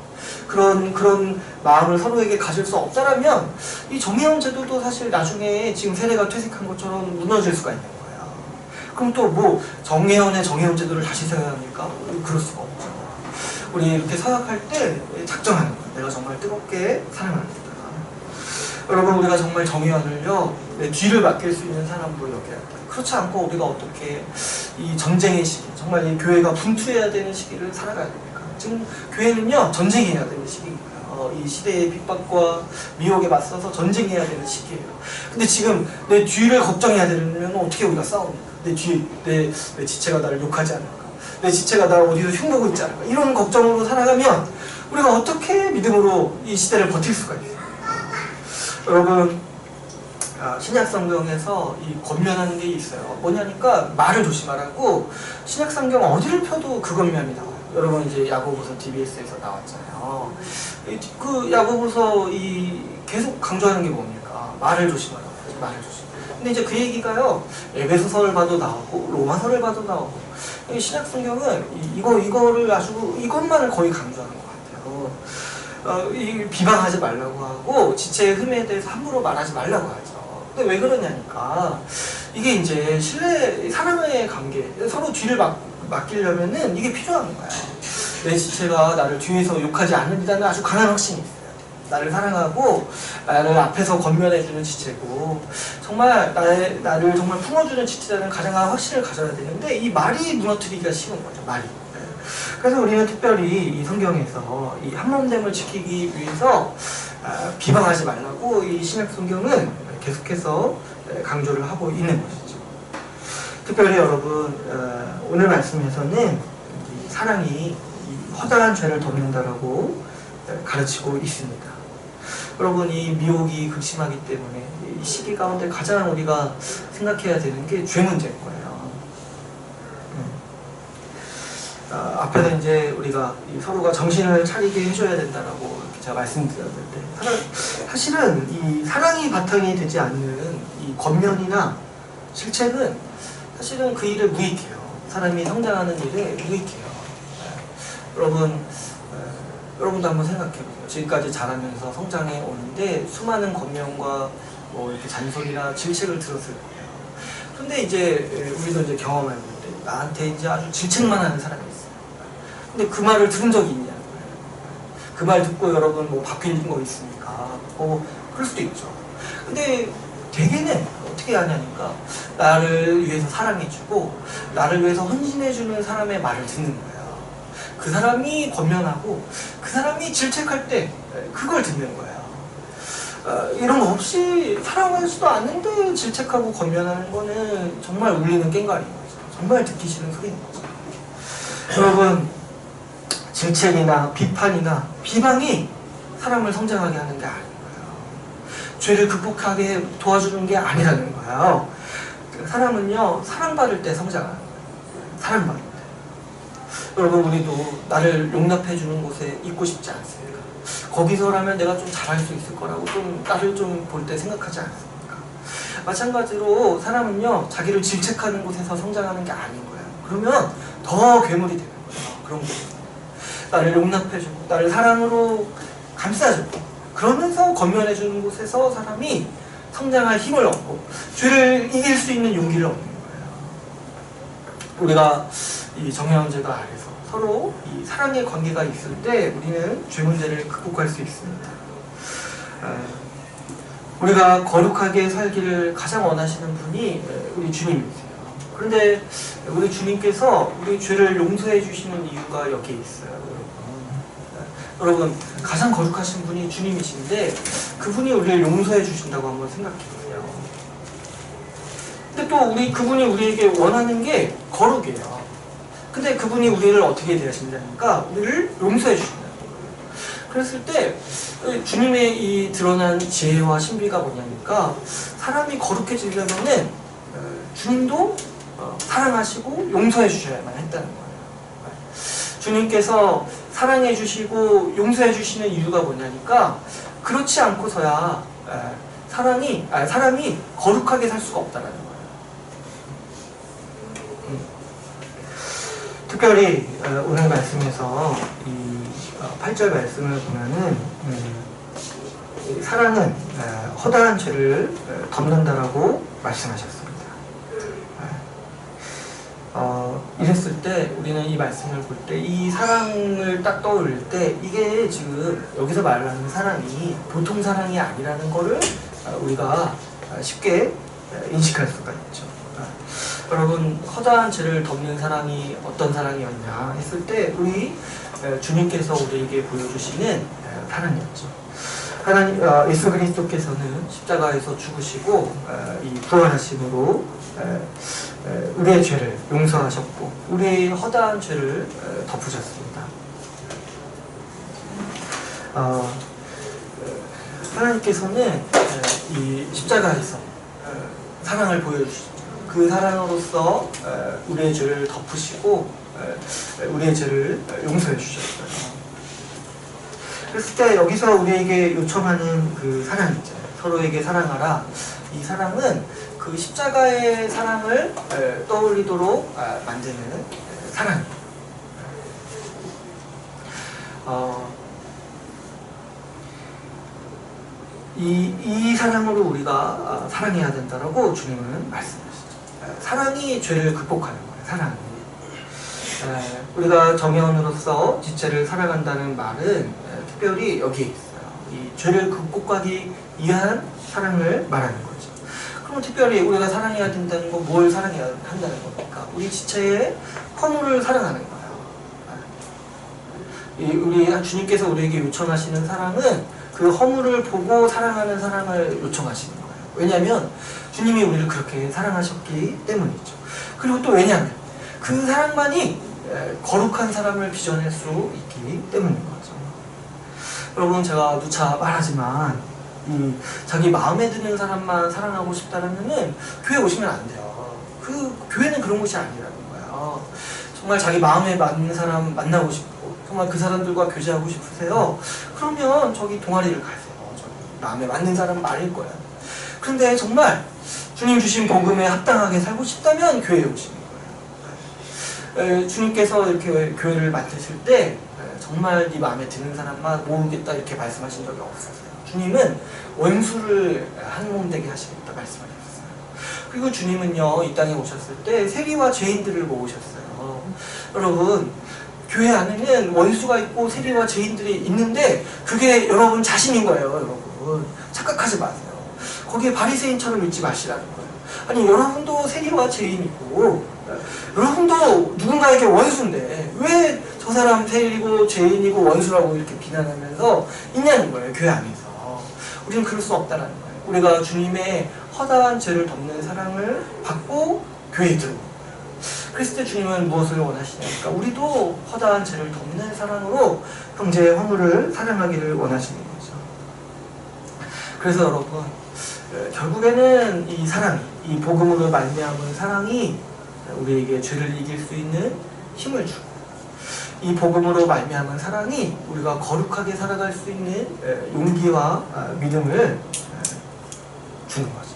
A: 그런 마음을 서로에게 가질 수 없다라면 이 정의원 제도도 사실 나중에 지금 세대가 퇴색한 것처럼 무너질 수가 있는 거예요. 그럼 또 뭐 정의원의 정의원 제도를 다시 세워야 합니까? 그럴 수가 없죠. 우리 이렇게 생각할 때 작정하는 거예요. 내가 정말 뜨겁게 사랑합니다. 여러분, 우리가 정말 정의원을요, 내 뒤를 맡길 수 있는 사람으로 여겨야 돼요. 그렇지 않고 우리가 어떻게 이 전쟁의 시기, 정말 이 교회가 분투해야 되는 시기를 살아가야 됩니까? 지금 교회는요, 전쟁해야 되는 시기입니다. 이 시대의 핍박과 미혹에 맞서서 전쟁해야 되는 시기예요. 근데 지금 내 뒤를 걱정해야 되려면 어떻게 우리가 싸웁니까? 내 지체가 나를 욕하지 않을까? 내 지체가 나를 어디서 흉보고 있지 않을까? 이런 걱정으로 살아가면 우리가 어떻게 믿음으로 이 시대를 버틸 수가 있어요? 여러분, 신약성경에서 이 권면하는 게 있어요. 뭐냐니까 말을 조심하라고. 신약성경 어디를 펴도 그 권면이 나와요. 여러분, 이제 야고보서 TBS에서 나왔잖아요. 그 야고보서 계속 강조하는 게 뭡니까? 말을 조심하라고. 말을 조심. 근데 이제 그 얘기가요, 에베소서를 봐도 나오고 로마서를 봐도 나오고, 신약성경은 이거를 아주 이것만을 거의 강조하는 것 같아요. 비방하지 말라고 하고 지체의 흠에 대해서 함부로 말하지 말라고 하죠. 근데 왜 그러냐니까 이게 이제 사랑의 관계, 서로 뒤를 맡기려면은 이게 필요한 거야. 내 지체가 나를 뒤에서 욕하지 않는다는 아주 강한 확신이 있어요. 나를 사랑하고 나를 앞에서 권면해주는 지체고 정말 나를 정말 품어주는 지체라는 가장한 확신을 가져야 되는데 이 말이 무너뜨리기가 쉬운 거죠. 말이. 그래서 우리는 특별히 이 성경에서 이 한몸됨을 지키기 위해서 비방하지 말라고 이 신약 성경은 계속해서 강조를 하고 있는 것이죠. 특별히 여러분 오늘 말씀에서는 사랑이 이 허다한 죄를 덮는다라고 가르치고 있습니다. 여러분 이 미혹이 극심하기 때문에 이 시기 가운데 가장 우리가 생각해야 되는 게 죄 문제일 거예요. 앞에서 이제 우리가 서로가 정신을 차리게 해줘야 된다라고 이렇게 제가 말씀드렸는데 사실은 이 사랑이 바탕이 되지 않는 이 겉면이나 실책은 사실은 그 일에 무익해요. 사람이 성장하는 일에 무익해요. 여러분도 한번 생각해보세요. 지금까지 자라면서 성장해 오는데 수많은 겉면과 뭐 이렇게 잔소리나 질책을 들었을 거예요. 근데 이제 우리도 이제 경험해볼 때 나한테 이제 아주 질책만 하는 사람이 있어요. 근데 그 말을 들은 적이 있냐는 거예요. 그 말 듣고 여러분 뭐 바뀐 거 있습니까? 그럴 수도 있죠. 근데 대개는 어떻게 하냐니까 나를 위해서 사랑해주고 나를 위해서 헌신해주는 사람의 말을 듣는 거예요. 그 사람이 권면하고 그 사람이 질책할 때 그걸 듣는 거예요. 이런 거 없이 사랑하지도 않는데 질책하고 권면하는 거는 정말 울리는 꽹과리인 거죠. 정말 듣기 싫은 소리인 거죠. 여러분 질책이나 비판이나 비방이 사람을 성장하게 하는 게 아닌 거예요. 죄를 극복하게 도와주는 게 아니라는 거예요. 사람은요 사랑받을 때 성장하는 거예요. 사랑받을 때. 여러분 우리도 나를 용납해주는 곳에 있고 싶지 않습니까? 거기서라면 내가 좀 잘할 수 있을 거라고 좀 나를 좀 볼 때 생각하지 않습니까? 마찬가지로 사람은요 자기를 질책하는 곳에서 성장하는 게 아닌 거예요. 그러면 더 괴물이 되는 거예요. 그런 곳에서 나를 용납해주고 나를 사랑으로 감싸주고 그러면서 권면해주는 곳에서 사람이 성장할 힘을 얻고 죄를 이길 수 있는 용기를 얻는 거예요. 우리가 이 정형제도 아래서 서로 이 사랑의 관계가 있을 때 우리는 죄 문제를 극복할 수 있습니다. 우리가 거룩하게 살기를 가장 원하시는 분이 우리 주님이세요. 그런데 우리 주님께서 우리 죄를 용서해 주시는 이유가 여기에 있어요. 여러분 가장 거룩하신 분이 주님이신데 그분이 우리를 용서해 주신다고 한번 생각해 보세요. 근데 또 그분이 우리에게 원하는 게 거룩이에요. 근데 그분이 우리를 어떻게 대하신다니까 우리를 용서해 주신다는 거예요. 그랬을 때 주님의 이 드러난 지혜와 신비가 뭐냐니까 사람이 거룩해지려면은 주님도 사랑하시고 용서해 주셔야만 했다는 거예요. 주님께서 사랑해 주시고 용서해 주시는 이유가 뭐냐니까 그렇지 않고서야 사람이 거룩하게 살 수가 없다는 거예요. 특별히 오늘 말씀에서 이 8절 말씀을 보면은 사랑은 허다한 죄를 덮는다라고 말씀하셨습니다. 이랬을 때 우리는 이 말씀을 볼 때 이 사랑을 딱 떠올릴 때 이게 지금 여기서 말하는 사랑이 보통 사랑이 아니라는 거를 우리가 쉽게 인식할 수가 있죠. 여러분 허다한 죄를 덮는 사랑이 어떤 사랑이었냐 했을 때 우리 주님께서 우리에게 보여주시는 사랑이었죠. 하나님 예수 그리스도께서는 십자가에서 죽으시고 이 부활하심으로 우리의 죄를 용서하셨고 우리의 허다한 죄를 덮으셨습니다. 하나님께서는 이 십자가에서 사랑을 보여주시죠. 그 사랑으로서 우리의 죄를 덮으시고 우리의 죄를 용서해 주셨어요. 그랬을 때 여기서 우리에게 요청하는 그 사랑이죠. 서로에게 사랑하라. 이 사랑은 그 십자가의 사랑을 떠올리도록 만드는 사랑입니다. 이 사랑으로 우리가 사랑해야 된다라고 주님은 말씀하시죠. 사랑이 죄를 극복하는 거예요. 사랑이. 우리가 정의원으로서 지체를 사랑한다는 말은 특별히 여기에 있어요. 이 죄를 극복하기 위한 사랑을 말하는 거죠. 그럼 특별히 우리가 사랑해야 된다는 건 뭘 사랑해야 한다는 겁니까? 우리 지체의 허물을 사랑하는 거예요. 우리 주님께서 우리에게 요청하시는 사랑은 그 허물을 보고 사랑하는 사랑을 요청하시는 거예요. 왜냐하면 주님이 우리를 그렇게 사랑하셨기 때문이죠. 그리고 또 왜냐하면 그 사랑만이 거룩한 사람을 빚어낼 수 있기 때문인 거죠. 여러분, 제가 누차 말하지만 자기 마음에 드는 사람만 사랑하고 싶다라면은 교회 오시면 안 돼요. 교회는 그런 곳이 아니라는 거예요. 정말 자기 마음에 맞는 사람 만나고 싶고 정말 그 사람들과 교제하고 싶으세요? 그러면 저기 동아리를 가세요. 저기 마음에 맞는 사람 많을 거예요. 그런데 정말 주님 주신 복음에 합당하게 살고 싶다면 교회에 오시는 거예요. 주님께서 이렇게 교회를 맡으실 때 정말 네 마음에 드는 사람만 모으겠다 이렇게 말씀하신 적이 없었어요. 주님은 원수를 한 몸 되게 하시겠다 말씀하셨어요. 그리고 주님은요, 이 땅에 오셨을 때 세리와 죄인들을 모으셨어요. 여러분, 교회 안에는 원수가 있고 세리와 죄인들이 있는데 그게 여러분 자신인 거예요. 여러분, 착각하지 마세요. 거기에 바리새인처럼 있지 마시라는 거예요. 아니, 여러분도 세리와 죄인이고 여러분도 누군가에게 원수인데 왜 저 사람 세리고 죄인이고 원수라고 이렇게 비난하면서 있냐는 거예요. 교회 안에서. 우리는 그럴 수 없다는 거예요. 우리가 주님의 허다한 죄를 덮는 사랑을 받고 교회에 들어오는 거예요. 그랬을 때 주님은 무엇을 원하시냐니까 우리도 허다한 죄를 덮는 사랑으로 형제 허물을 사랑하기를 원하시는 거죠. 그래서 여러분, 결국에는 이 사랑, 이 복음으로 말미암은 사랑이 우리에게 죄를 이길 수 있는 힘을 주고, 이 복음으로 말미암은 사랑이 우리가 거룩하게 살아갈 수 있는 용기와 믿음을 주는 거죠.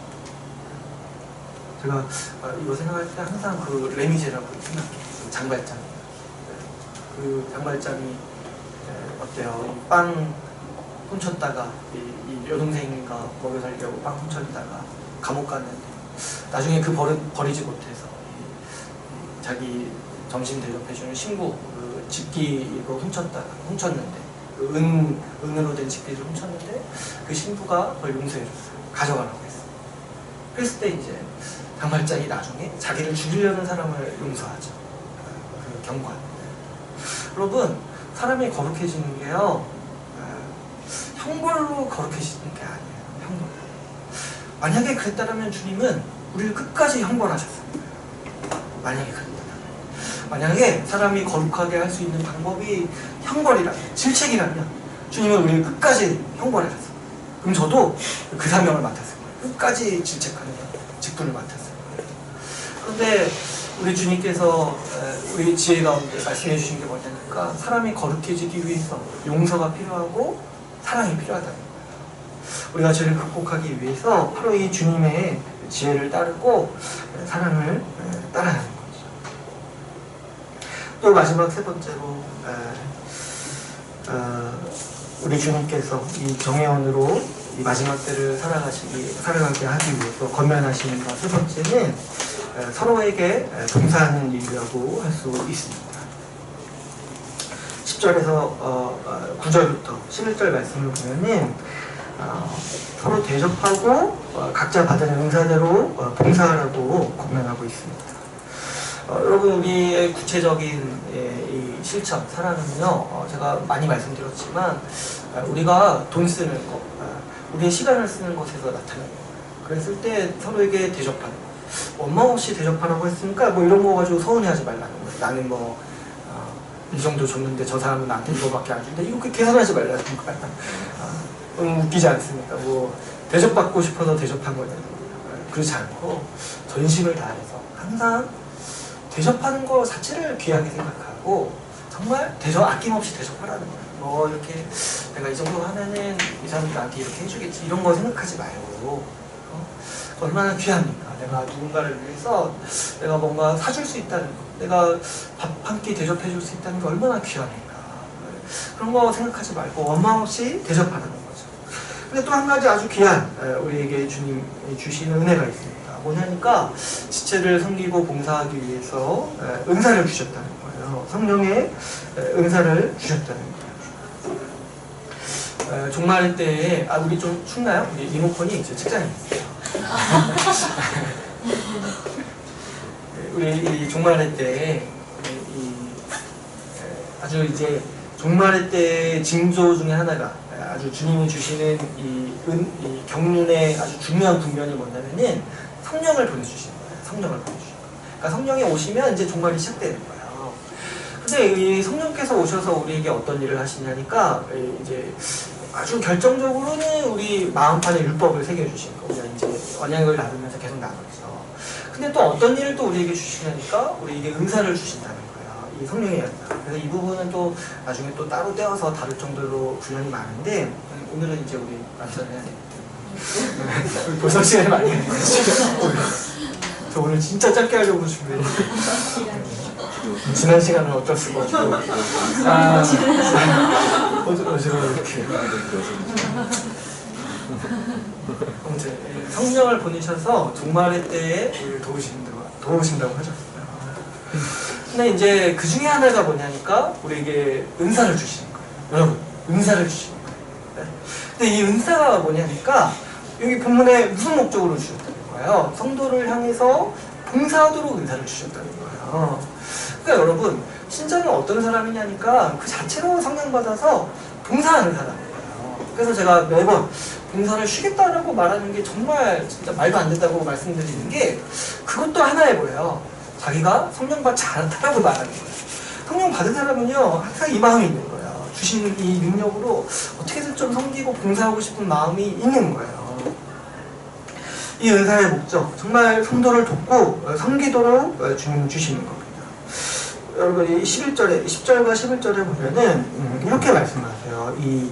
A: 제가 이거 생각할 때 항상 그 레미제라블 생각해요. 장발장. 그 장발장이 어때요? 빵 훔쳤다가 이 여동생과 먹여 살려고 빵 훔쳤다가 감옥 갔는데 나중에 그 버릇 버리지 못해서 자기 정신 대접해주는 신부 그 집기 이거 훔쳤는데 그 은으로 된 집기를 훔쳤는데 그 신부가 그걸 용서해줬어요. 가져가라고 했어요. 그랬을 때 이제 장발장이 나중에 자기를 죽이려는 사람을 용서하죠. 그 경관. 여러분, 사람이 거룩해지는 게요, 형벌로 거룩해지는 게 아니에요. 형벌. 만약에 그랬다면 주님은 우리를 끝까지 형벌하셨어요. 만약에 그랬다면. 만약에 사람이 거룩하게 할 수 있는 방법이 형벌이라면, 질책이라면 주님은 우리를 끝까지 형벌하셨어요. 그럼 저도 그 사명을 맡았을 거예요. 끝까지 질책하는 직분을 맡았어요. 그런데 우리 주님께서 우리 지혜 가운데 말씀해 주신 게 뭐냐니까 사람이 거룩해지기 위해서 용서가 필요하고 사랑이 필요하다는 거예요. 우리가 죄를 극복하기 위해서 바로 이 주님의 지혜를 따르고 사랑을 따라야 하는 거죠. 또 마지막 세 번째로 우리 주님께서 이 정혜원으로 이 마지막 때를 살아가게 하기 위해서 건면하시는 것 세 번째는 서로에게 봉사하는 일이라고 할 수 있습니다. 10절에서 9절부터 11절 말씀을 보면은 서로 대접하고 각자 받은 은사대로 봉사하라고 권면하고 있습니다. 여러분, 우리의 구체적인 이 실천, 사랑은요, 제가 많이 말씀드렸지만 우리가 돈 쓰는 것, 우리의 시간을 쓰는 것에서 나타나는 거예요. 그랬을 때 서로에게 대접하는 거예요. 원망 없이 대접하라고 했으니까 뭐 이런 거 가지고 서운해하지 말라는 거예요. 나는 뭐 이 정도 줬는데 저 사람은 나한테 이거밖에 안 준대. 이거 계산하지 말라는 거야. 웃기지 않습니까? 뭐 대접받고 싶어서 대접한 거잖아요. 그렇지 않고 전심을 다해서 항상 대접하는 거 자체를 귀하게 생각하고 정말 아낌없이 대접하라는 거예요. 뭐 이렇게 내가 이 정도 하면은 이 사람이 나한테 이렇게 해주겠지 이런 거 생각하지 말고 얼마나 귀합니까? 내가 누군가를 위해서 내가 뭔가 사줄 수 있다는 거, 내가 밥 한 끼 대접해 줄 수 있다는 게 얼마나 귀합니까? 그런 거 생각하지 말고 원망 없이 대접하는 거죠. 근데 또 한 가지 아주 귀한 우리에게 주님이 주시는 은혜가 있습니다. 뭐냐니까 지체를 섬기고 봉사하기 위해서 은사를 주셨다는 거예요. 성령의 은사를 주셨다는 거예요. 종말 때에 우리 좀 춥나요? 우리 리모컨이 제 책장에 있어요. 우리 이 종말의 때 아주 이제 종말의 때의 징조 중에 하나가 아주 주님이 주시는 이 경륜의 아주 중요한 국면이 뭐냐면은 성령을 보내주시는 거예요. 성령을 보내주시는 거예요. 그러니까 성령이 오시면 이제 종말이 시작되는 거예요. 근데 이 성령께서 오셔서 우리에게 어떤 일을 하시냐니까 이제 아주 결정적으로는 우리 마음판에 율법을 새겨주신 거고요. 이제 언약을 나누면서 계속 나누죠. 근데 또 어떤 일을 또 우리에게 주시냐니까 우리에게 은사를 주신다는 거예요. 이 성령의 은사. 그래서 이 부분은 또 나중에 또 따로 떼어서 다룰 정도로 분량이 많은데 오늘은 이제 우리 완전해야 되기 때문에 벌써 시간이 많이 했어요. 저 오늘 진짜 짧게 하려고 준비했는데 지난 시간은 어쩔 수가 없고 어지러워 이렇게 아무튼 성령을 보내셔서 종말의 때에 우리를 도우신다고 하셨어요. 근데 이제 그 중에 하나가 뭐냐니까 우리에게 은사를 주시는 거예요. 여러분 은사를 주시는 거예요. 근데 이 은사가 뭐냐니까 여기 본문에 무슨 목적으로 주셨다는 거예요? 성도를 향해서 봉사하도록 은사를 주셨다는 거예요. 그러니까 여러분 신자는 어떤 사람이냐니까 그 자체로 성령받아서 봉사하는 사람이에요. 그래서 제가 매번 봉사를 쉬겠다라고 말하는 게 정말 진짜 말도 안 된다고 말씀드리는 게 그것도 하나에 보여요. 자기가 성령 받지 않았다라고 말하는 거예요. 성령 받은 사람은요 항상 이 마음이 있는 거예요. 주신 이 능력으로 어떻게든 좀 섬기고 봉사하고 싶은 마음이 있는 거예요. 이 은사의 목적, 정말 성도를 돕고 섬기도록 주님 주시는 겁니다. 여러분 이 11절에 10절과 11절에 보면은 이렇게 말씀하세요. 이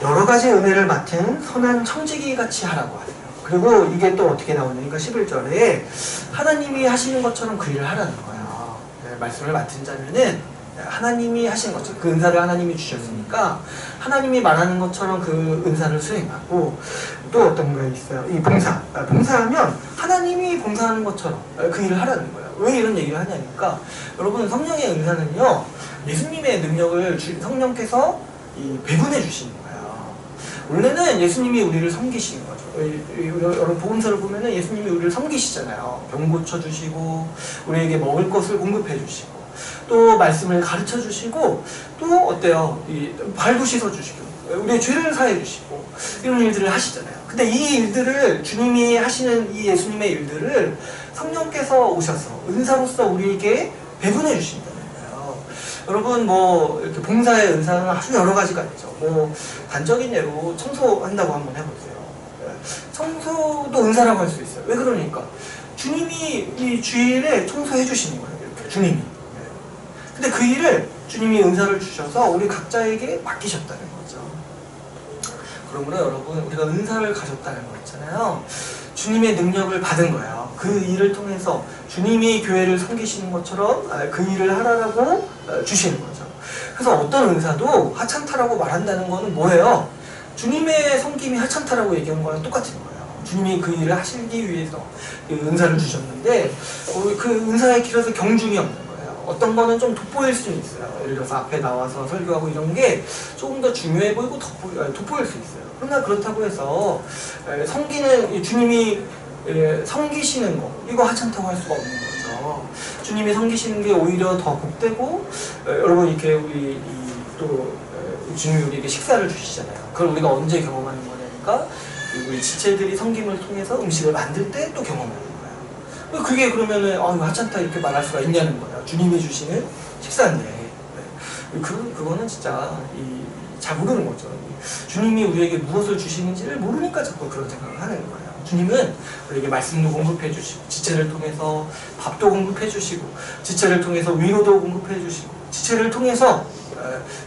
A: 여러 가지 은혜를 맡은 선한 청지기 같이 하라고 하세요. 그리고 이게 또 어떻게 나오냐니까 11절에 하나님이 하시는 것처럼 그 일을 하라는 거예요. 네, 말씀을 맡은 자면은 하나님이 하신 것처럼 그 은사를 하나님이 주셨으니까 하나님이 말하는 것처럼 그 은사를 수행하고 또 어떤 게 있어요. 이 봉사하면 하나님이 봉사하는 것처럼 그 일을 하라는 거예요. 왜 이런 얘기를 하냐니까 여러분 성령의 은사는요 예수님의 능력을 성령께서 배분해 주시는 거예요. 원래는 예수님이 우리를 섬기시는 거죠. 여러분 복음서를 보면은 예수님이 우리를 섬기시잖아요. 병 고쳐주시고 우리에게 먹을 것을 공급해 주시고 또 말씀을 가르쳐 주시고 또 어때요? 발도 씻어 주시고 우리의 죄를 사해 주시고 이런 일들을 하시잖아요. 근데 이 일들을 주님이 하시는 이 예수님의 일들을 성령께서 오셔서 은사로서 우리에게 배분해 주신다는 거예요. 여러분 뭐 이렇게 봉사의 은사는 아주 여러 가지가 있죠. 뭐 단적인 예로 청소한다고 한번 해보세요. 청소도 은사라고 할 수 있어요. 왜 그러니까 주님이 이 주일에 청소해 주시는 거예요. 이렇게 주님이. 근데 그 일을 주님이 은사를 주셔서 우리 각자에게 맡기셨다는 거죠. 그러므로 여러분 우리가 은사를 가졌다는 거 있잖아요. 주님의 능력을 받은 거예요. 그 일을 통해서 주님이 교회를 섬기시는 것처럼 그 일을 하라고 주시는 거죠. 그래서 어떤 은사도 하찮다라고 말한다는 거는 뭐예요? 주님의 섬김이 하찮다라고 얘기한 거랑 똑같은 거예요. 주님이 그 일을 하시기 위해서 은사를 주셨는데 그 은사에 길어서 경중이 없는 거예요. 어떤 거는 좀 돋보일 수는 있어요. 예를 들어서 앞에 나와서 설교하고 이런 게 조금 더 중요해 보이고 돋보일 수 있어요. 그러나 그렇다고 해서 섬기는 주님이 섬기시는 거 이거 하찮다고 할 수가 없는 거죠. 주님이 섬기시는 게 오히려 더 복되고 여러분 이렇게 우리 또 주님이 우리에게 식사를 주시잖아요. 그걸 우리가 언제 경험하는 거냐니까 우리 지체들이 섬김을 통해서 음식을 만들 때 또 경험하는 거예요. 그게 그러면은 하찮다 이렇게 말할 수가 있냐는 거예요. 주님이 주시는 식사인데 그거는 진짜 잘 모르는 거죠. 주님이 우리에게 무엇을 주시는지를 모르니까 자꾸 그런 생각을 하는 거예요. 주님은 우리에게 말씀도 공급해 주시고 지체를 통해서 밥도 공급해 주시고 지체를 통해서 위로도 공급해 주시고 지체를 통해서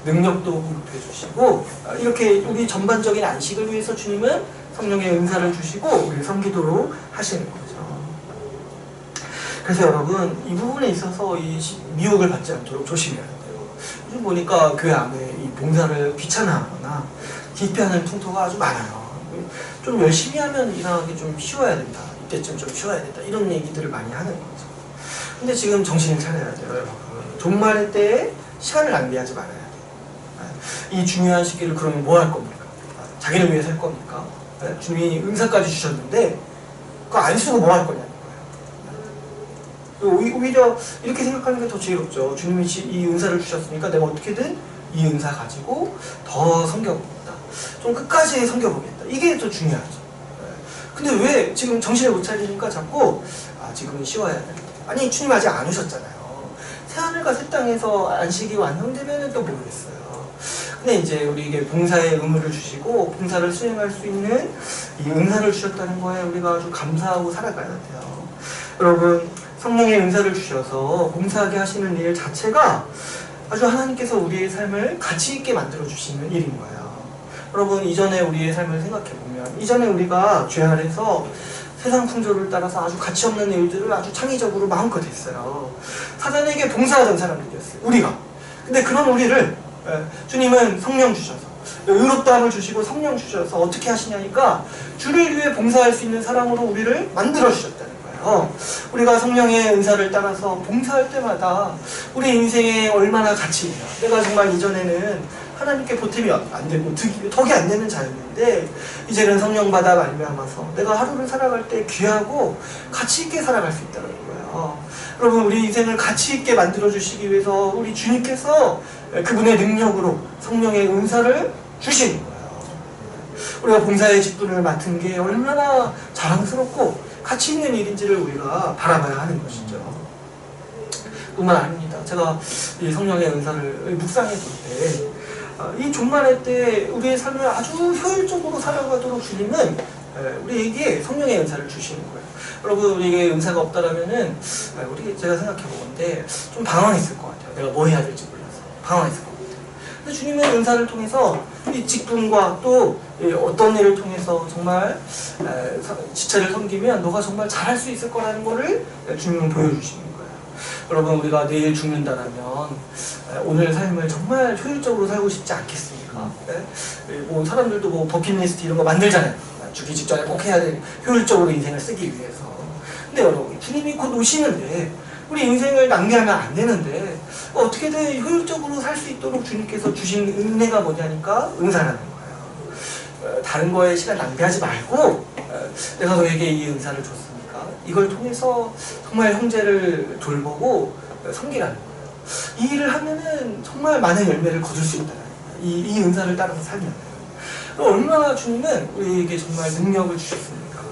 A: 능력도 공급해 주시고 이렇게 우리 전반적인 안식을 위해서 주님은 성령의 은사를 주시고 우리를 섬기도록 하시는 거죠. 그래서 여러분 이 부분에 있어서 이 미혹을 받지 않도록 조심해야 돼요. 요즘 보니까 교회 안에 이 봉사를 귀찮아하거나 기피하는 풍토가 아주 많아요. 좀 열심히 하면 이상하게 좀 쉬어야 된다. 이때쯤 좀 쉬어야 된다. 이런 얘기들을 많이 하는 거죠. 근데 지금 정신을 차려야 돼요. 여러분. 종말의 때에 시간을 낭비하지 말아야 돼요. 이 중요한 시기를 그러면 뭐 할 겁니까? 자기를 위해서 할 겁니까? 주님이 은사까지 주셨는데 그거 안 쓰고 뭐 할 거냐는 거예요. 오히려 이렇게 생각하는 게 더 지혜롭죠. 주님이 이 은사를 주셨으니까 내가 어떻게든 이 은사 가지고 더 섬겨봅니다. 좀 끝까지 섬겨보겠다. 이게 더 중요하죠. 근데 왜 지금 정신을 못 차리니까 자꾸 지금은 쉬어야 된다. 아니 주님 아직 안 오셨잖아요. 새하늘과 새 땅에서 안식이 완성되면 또 모르겠어요. 근데 이제 우리에게 봉사의 의무를 주시고 봉사를 수행할 수 있는 이 은사를 주셨다는 거에 우리가 아주 감사하고 살아가야 돼요. 여러분 성령의 은사를 주셔서 봉사하게 하시는 일 자체가 아주 하나님께서 우리의 삶을 가치 있게 만들어 주시는 일인 거예요. 여러분 이전에 우리의 삶을 생각해 보면 이전에 우리가 죄 아래서 세상 풍조를 따라서 아주 가치 없는 일들을 아주 창의적으로 마음껏 했어요. 사단에게 봉사하던 사람들이었어요. 우리가. 근데 그런 우리를 주님은 성령 주셔서 의롭다함을 주시고 성령 주셔서 어떻게 하시냐니까 주를 위해 봉사할 수 있는 사람으로 우리를 만들어 주셨다는 거예요. 우리가 성령의 은사를 따라서 봉사할 때마다 우리 인생에 얼마나 가치 있냐. 내가 정말 이전에는 하나님께 보탬이 안 되고 덕이 안 되는 자였는데 이제는 성령 받아 말미암아서 내가 하루를 살아갈 때 귀하고 가치 있게 살아갈 수 있다는 거예요. 여러분 우리 인생을 가치 있게 만들어 주시기 위해서 우리 주님께서 그분의 능력으로 성령의 은사를 주시는 거예요. 우리가 봉사의 직분을 맡은 게 얼마나 자랑스럽고 가치 있는 일인지를 우리가 바라봐야 하는 것이죠. 뿐만 아닙니다. 제가 이 성령의 은사를 묵상해 볼 때 이 종말의 때 우리의 삶을 아주 효율적으로 살아가도록 주님은 우리에게 성령의 은사를 주시는 거예요. 여러분 우리에게 은사가 없다라면은 제가 생각해 보건데 좀 방황했을 것 같아요. 내가 뭐 해야 될지 몰라서 방황했을 것 같아요. 근데 주님은 은사를 통해서 이 직분과 또 어떤 일을 통해서 정말 지체를 섬기면 너가 정말 잘할 수 있을 거라는 거를 주님은 보여주시는 거예요. 여러분 우리가 내일 죽는다라면 오늘 삶을 정말 효율적으로 살고 싶지 않겠습니까? 뭐 사람들도 뭐 버킷리스트 이런 거 만들잖아요. 죽기 직전에 꼭 해야 돼. 효율적으로 인생을 쓰기 위해서. 근데 여러분 주님이 곧 오시는데 우리 인생을 낭비하면 안 되는데 어떻게든 효율적으로 살 수 있도록 주님께서 주신 은혜가 뭐냐니까 은사라는 거예요. 다른 거에 시간 낭비하지 말고 내가 너에게 이 은사를 줬으니까 이걸 통해서 정말 형제를 돌보고 섬기라는 거예요. 이 일을 하면은 정말 많은 열매를 거둘 수 있다는 거예요. 이 은사를 따라서 살면 얼마나 주님은 우리에게 정말 능력을 주셨습니까?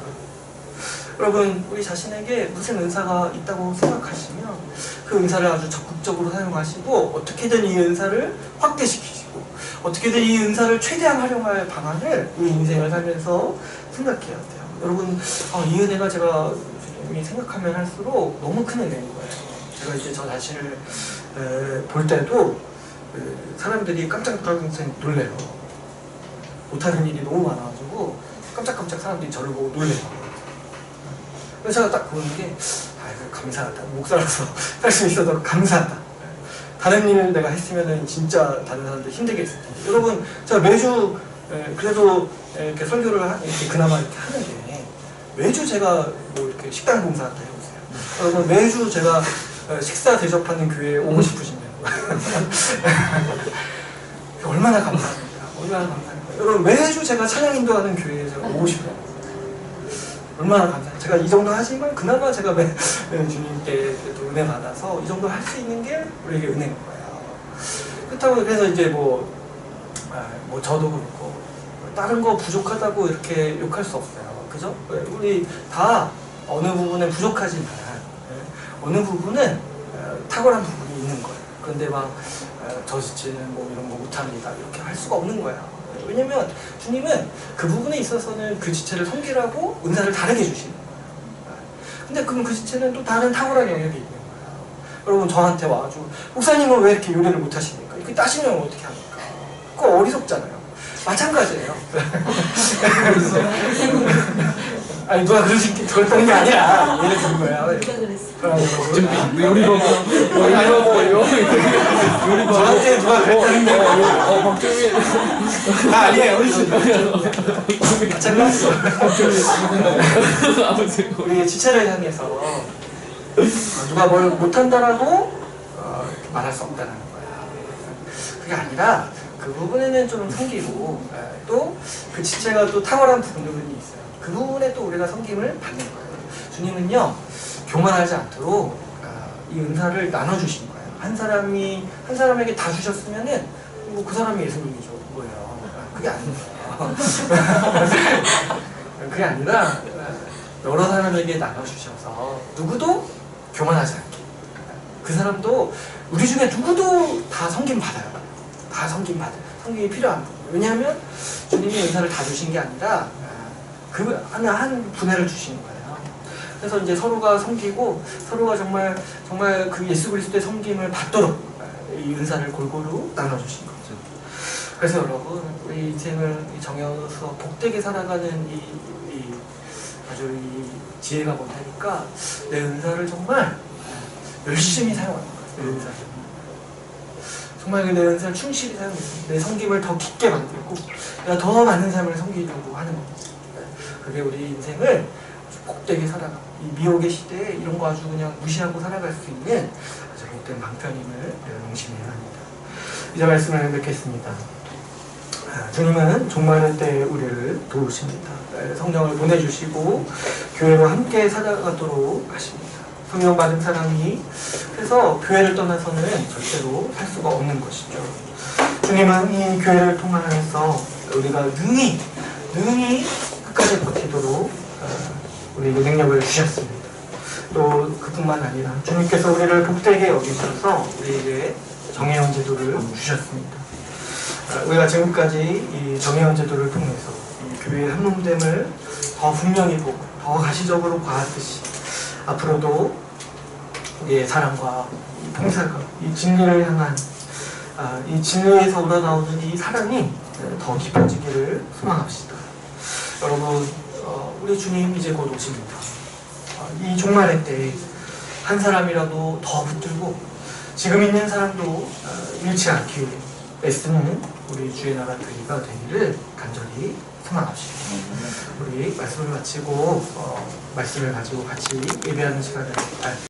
A: 여러분 우리 자신에게 무슨 은사가 있다고 생각하시면 그 은사를 아주 적극적으로 사용하시고 어떻게든 이 은사를 확대시키시고 어떻게든 이 은사를 최대한 활용할 방안을 우리 인생을 살면서 생각해야 돼요. 여러분 이 은혜가 제가 생각하면 할수록 너무 큰 은혜인 거예요. 제가 이제 저 자신을 볼 때도 사람들이 깜짝깜짝 놀래요. 못하는 일이 너무 많아가지고 깜짝깜짝 사람들이 저를 보고 놀래요. 그래서 제가 딱 보는 게 감사하다. 목사로서 할 수 있어서 감사하다. 다른 일을 내가 했으면 진짜 다른 사람들 힘들게 했을 텐데. 여러분 제가 매주 그래도 이렇게 설교를 이렇게 그나마 이렇게 하는데 매주 제가 뭐 이렇게 식당 봉사한다 해보세요. 여러분 매주 제가 식사 대접하는 교회에 오고 싶으시면 얼마나 감사합니까? 얼마나 감사합니까? 여러분 매주 제가 찬양 인도하는 교회에 제가 오고 싶어요. 얼마나 감사해요. 제가 이 정도 하지만 그나마 제가 주님께 또 은혜 받아서 이 정도 할 수 있는 게 우리에게 은혜인 거예요. 그렇다고 그래서 이제 뭐 저도 그렇고 다른 거 부족하다고 이렇게 욕할 수 없어요. 그죠? 우리 다 어느 부분은 부족하지만 어느 부분은 탁월한 부분이 있는 거예요. 그런데 막 저 지체는 뭐 이런 거 못합니다 이렇게 할 수가 없는 거예요. 왜냐면 주님은 그 부분에 있어서는 그 지체를 섬기라고 은사를 다르게 주시는 거예요. 근데 그럼 그 지체는 또 다른 탁월한 영역이 있는 거예요. 여러분 저한테 와가지고 목사님은 왜 이렇게 요리를 못하십니까? 이렇게 따시면 어떻게 합니까? 그거 어리석잖아요. 마찬가지예요. 아니 누가 그랬다는 게 아니라 예를 든 거야.
B: 요리법
A: 저한테 누가 그랬다는 게 아니라
B: 박정민
A: 아니에요. 마찬가지죠. 우리 지체를 향해서 누가 뭘 못한다라고 말할 수 없다는 거야. 그게 아니라 그 부분에는 좀 섬기고 또 그 지체가 또 탁월한 부분이 있어요. 그 부분에 또 우리가 섬김을 받는 거예요. 주님은요 교만하지 않도록 이 은사를 나눠주신 거예요. 한 사람에게 다 주셨으면은 뭐 그 사람이 예수님이죠. 뭐예요. 그게 아니에요. 그게 아니라 여러 사람에게 나눠주셔서 누구도 교만하지 않게, 그 사람도 우리 중에 누구도 다 섬김 받아요. 다 섬김 받아요. 섬김이 필요합니다. 왜냐하면 주님이 은사를 다 주신 게 아니라 그 한 분야를 주신 거예요. 그래서 이제 서로가 섬기고 서로가 정말 그 예수 그리스도의 섬김을 받도록 이 은사를 골고루 나눠주신 거죠. 그래서 여러분, 우리 인생을 정해서 복되게 살아가는 아주 이 지혜가 뭐냐니까 내 은사를 정말 열심히 사용하는 거예요. 내 은사를 정말 내 은사를 충실히 사용해서 내 섬김을 더 깊게 만들고 내가 더 많은 삶을 섬기려고 하는 겁니다. 그게 우리 인생을 복되게 살아가, 이 미혹의 시대에 이런 거 아주 그냥 무시하고 살아갈 수 있는 아주 복된 방편임을 명심해야 합니다. 이제 말씀을 맺겠습니다. 주님은 종말의 때에 우리를 도우십니다. 성령을 보내주시고 교회로 함께 살아가도록 하십니다. 성령 받은 사람이 그래서 교회를 떠나서는 절대로 살 수가 없는 것이죠. 주님은 이 교회를 통하여서 우리가 능히 끝까지 버티도록 우리에게 능력을 주셨습니다. 또 그뿐만 아니라 주님께서 우리를 복되게 여기셔서 우리에게 정예언 제도를 주셨습니다. 우리가 지금까지 이 정예언 제도를 통해서 이 교회의 한몸됨을 더 분명히 보고 더 가시적으로 봐왔듯이 앞으로도 우리의 사랑과 이 봉사가 이 진리를 향한 이 진리에서 우러나오는 이 사랑이 더 깊어지기를 소망합시다. 여러분, 우리 주님 이제 곧 오십니다. 이 종말의 때에 한 사람이라도 더 붙들고 지금 있는 사람도 잃지 않기 위해 애쓰는 우리 주의 나라 교회가 되기를 간절히 소망합시다. 우리 말씀을 마치고 말씀을 가지고 같이 예배하는 시간을